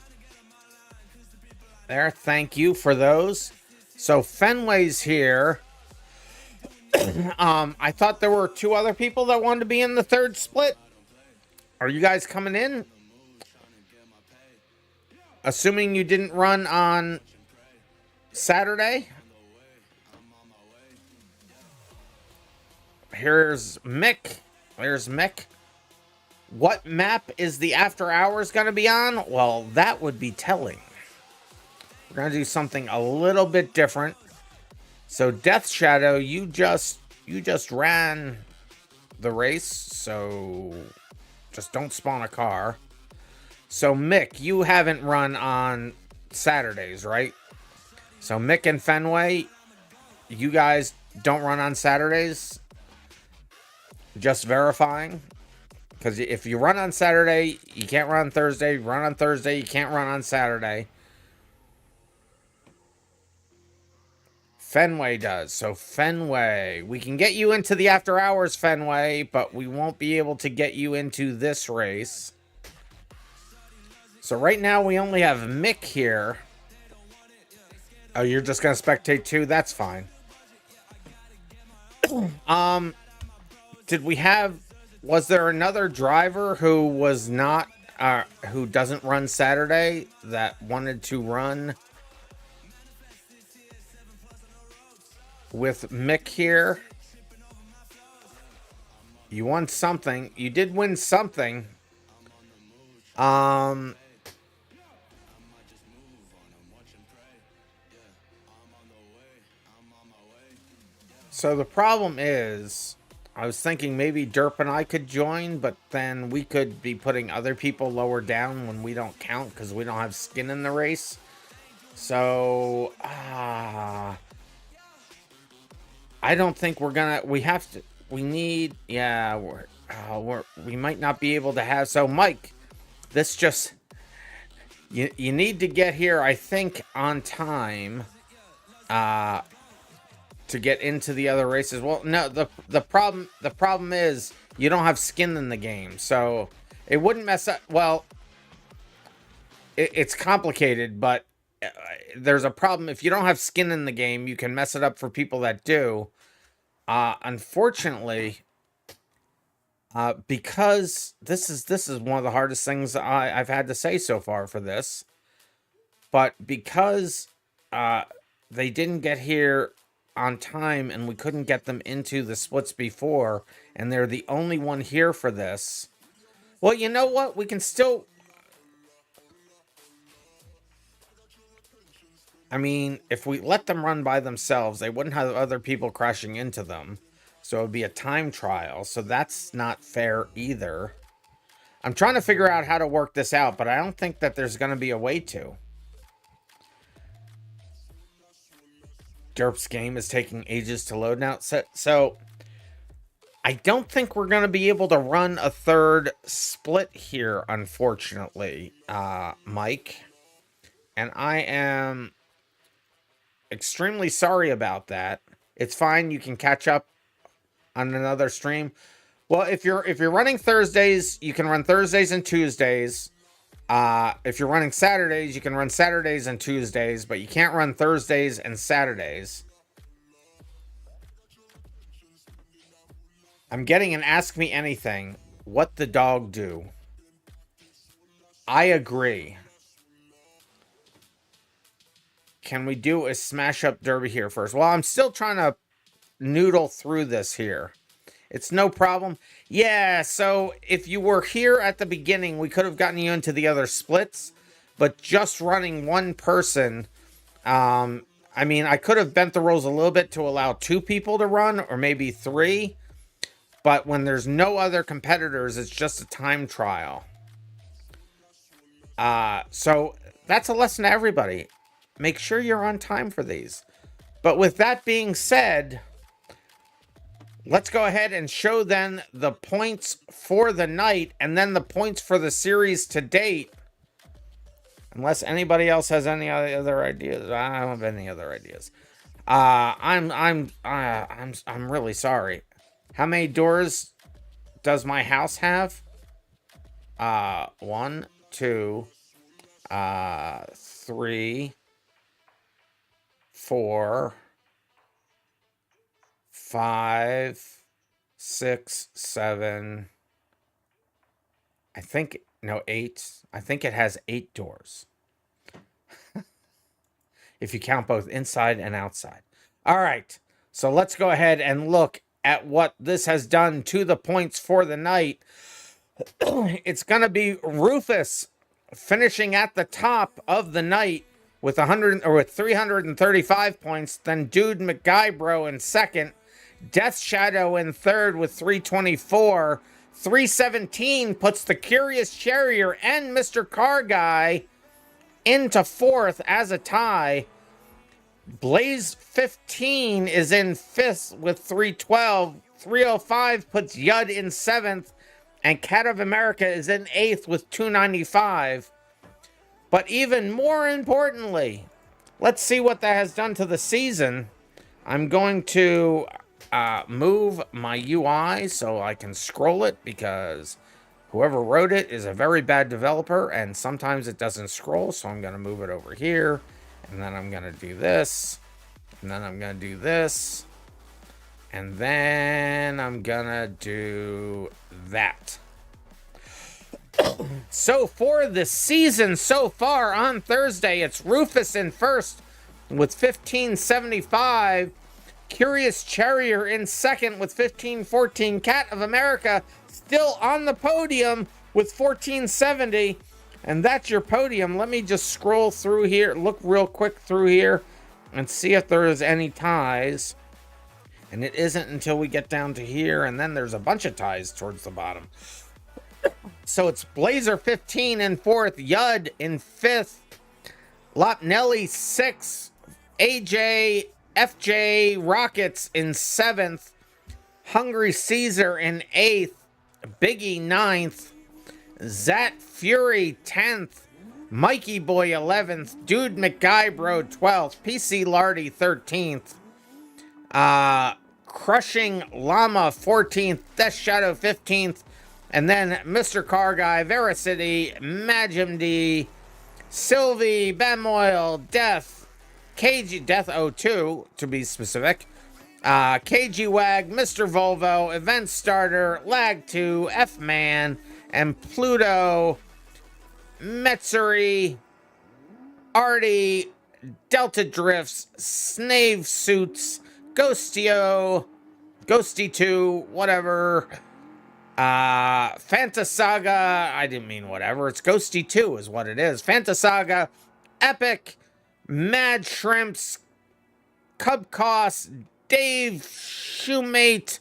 There, thank you for those. So Fenway's here. I thought there were 2 other people that wanted to be in the third split. Are you guys coming in? Assuming you didn't run on Saturday. Here's Mick. There's Mick. What map is the after hours going to be on? Well, that would be telling. We're going to do something a little bit different. So Death Shadow, you just ran the race, so just don't spawn a car. So Mick, you haven't run on Saturdays, right? So Mick and Fenway, you guys don't run on Saturdays? Just verifying? Because if you run on Saturday, you can't run on Thursday. Run on Thursday, you can't run on Saturday. Fenway does. So Fenway, we can get you into the after hours, Fenway, but we won't be able to get you into this race. So right now we only have Mick here. Oh, you're just going to spectate too? That's fine. Did we have... Was there another driver who was not... who doesn't run Saturday that wanted to run with Mick here? You won something. You did win something. So the problem is, I was thinking maybe Derp and I could join, but then we could be putting other people lower down when we don't count because we don't have skin in the race. So, I don't think we're gonna, we need, yeah, we might not be able to have, so Mike, this just, you need to get here, I think, on time, to get into the other races. Well, no, the problem is you don't have skin in the game, so it wouldn't mess up. Well, it's complicated, but there's a problem. If you don't have skin in the game, you can mess it up for people that do. Unfortunately, because this is one of the hardest things I've had to say so far for this, but because they didn't get here on time and we couldn't get them into the splits before, and they're the only one here for this. Well, you know what? We can still... I mean, if we let them run by themselves, they wouldn't have other people crashing into them. So it would be a time trial. So that's not fair either. I'm trying to figure out how to work this out, but I don't think that there's going to be a way to. Derp's game is taking ages to load now. So I don't think we're going to be able to run a third split here, unfortunately, Mike. And I am extremely sorry about that. It's fine. You can catch up on another stream. Well, if you're running Thursdays, you can run Thursdays and Tuesdays. If you're running Saturdays, you can run Saturdays and Tuesdays, but you can't run Thursdays and Saturdays. I'm getting an Ask Me Anything. What the dog do? I agree. Can we do a smash up derby here first? Well, I'm still trying to noodle through this here. It's no problem. Yeah, so if you were here at the beginning, we could have gotten you into the other splits, but just running one person, I mean, I could have bent the rules a little bit to allow 2 people to run, or maybe 3, but when there's no other competitors, it's just a time trial. So that's a lesson to everybody. Make sure you're on time for these. But with that being said, let's go ahead and show then the points for the night and then the points for the series to date. Unless anybody else has any other ideas. I don't have any other ideas. I'm really sorry. How many doors does my house have? 1, 2, 3, 4, 5, 6, 7. I think, no, 8. I think it has 8 doors. If you count both inside and outside. All right. So let's go ahead and look at what this has done to the points for the night. It's going to be Rufus finishing at the top of the night with 335 points. Then Dude McGuybro in second. Death Shadow in third with 324. 317 puts the Curious Charrier and Mr. Car Guy into fourth as a tie. Blaze 15 is in fifth with 312. 305 puts Yud in seventh. And Cat of America is in eighth with 295. But even more importantly, let's see what that has done to the season. I'm going to move my UI so I can scroll it, because whoever wrote it is a very bad developer and sometimes it doesn't scroll. So I'm going to move it over here, and then I'm going to do this, and then I'm going to do this, and then I'm going to do that. So for the season so far on Thursday, it's Rufus in first with 1575. Curious Charrier in second with 1514. Cat of America still on the podium with 1470. And that's your podium. Let me just scroll through here, look real quick through here, and see if there is any ties. And it isn't until we get down to here, and then there's a bunch of ties towards the bottom. So it's Blazer 15 in fourth, Yud in fifth, Lopnelli 6th, AJ, FJ Rockets in 7th, Hungry Caesar in 8th, Biggie 9th, Zat Fury 10th, Mikey Boy 11th, Dude McGuybro 12th, PC Lardy 13th, Crushing Llama 14th, Death Shadow 15th, and then Mr. Car Guy, Veracity, MajimD, Sylvie, Bemoil, Death, KG, Death 02 to be specific, KG Wag, Mr. Volvo, Event Starter, Lag 2, F-Man, and Pluto, Metzuri, Artie, Delta Drifts, Snave Suits, Ghostio, Ghosty 2, whatever, Fantasaga, I didn't mean whatever, it's Ghosty 2 is what it is, Fantasaga, Epic, Mad Shrimps, Cubcoss, Dave Shoemate,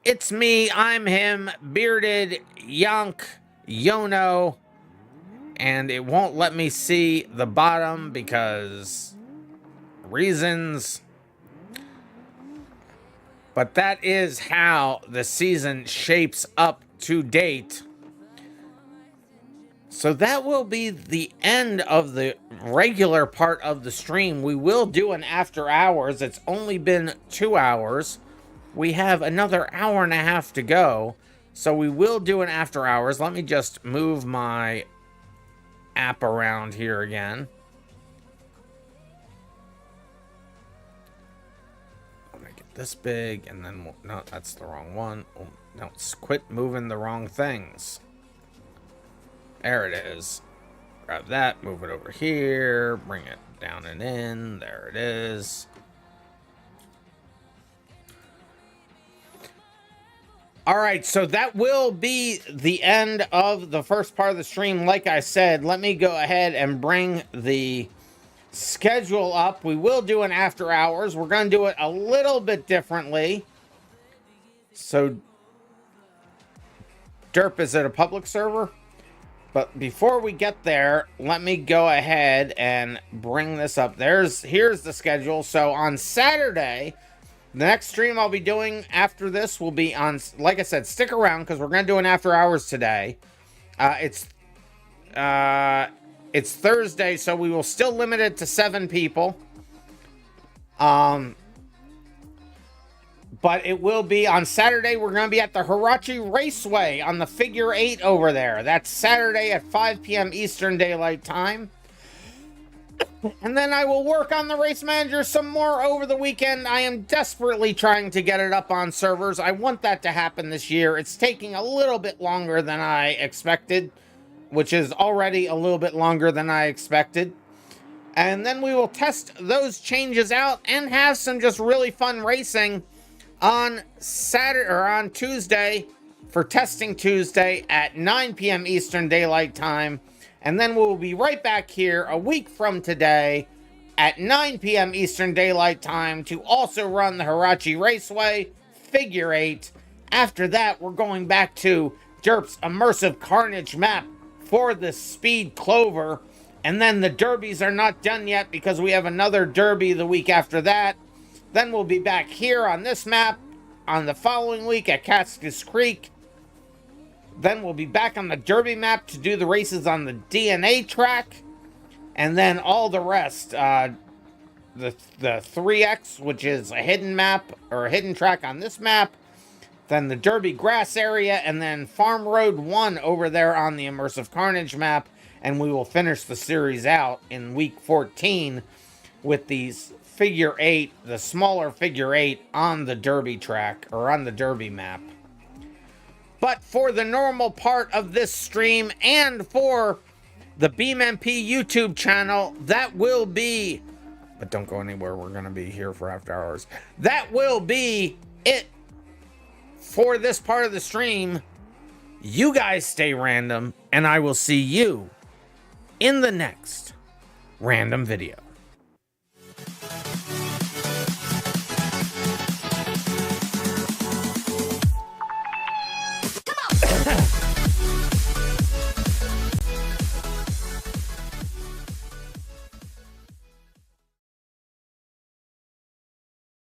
It's Me, I'm Him, Bearded, Yonk, Yono, and it won't let me see the bottom because reasons. But that is how the season shapes up to date. So that will be the end of the regular part of the stream. We will do an after hours. It's only been 2 hours. We have another hour and a half to go. So we will do an after hours. Let me just move my app around here again. This big, and then no, that's the wrong one. Oh, no, quit moving the wrong things. There it is. Grab that, move it over here, bring it down and in. There it is. All right, so that will be the end of the first part of the stream. Like I said, let me go ahead and bring the schedule up. We will do an after hours. We're going to do it a little bit differently. So, Derp, is it a public server? But before we get there, let me go ahead and bring this up. Here's the schedule. So on Saturday, the next stream I'll be doing after this will be on, like I said, stick around because we're going to do an after hours today. It's Thursday, so we will still limit it to 7 people. But it will be on Saturday. We're going to be at the Hirachi Raceway on the Figure 8 over there. That's Saturday at 5 p.m. Eastern Daylight Time. And then I will work on the Race Manager some more over the weekend. I am desperately trying to get it up on servers. I want that to happen this year. It's taking a little bit longer than I expected, which is already a little bit longer than I expected. And then we will test those changes out and have some just really fun racing on Saturday or on Tuesday for Testing Tuesday at 9 p.m. Eastern Daylight Time. And then we'll be right back here a week from today at 9 p.m. Eastern Daylight Time to also run the Hirachi Raceway figure eight. After that, we're going back to Derp's Immersive Carnage map for the Speed Clover. And then the derbies are not done yet because we have another derby the week after that. Then we'll be back here on this map on the following week at Cascas Creek. Then we'll be back on the derby map to do the races on the DNA track. And then all the rest, the 3X, which is a hidden map or a hidden track on this map. Then the derby grass area, and then Farm Road 1 over there on the Immersive Carnage map. And we will finish the series out in week 14 with these figure eight, the smaller figure eight on the derby track or on the derby map. But for the normal part of this stream and for the BeamMP YouTube channel, that will be, but don't go anywhere, we're going to be here for after hours. That will be it for this part of the stream. You guys stay random, and I will see you in the next random video.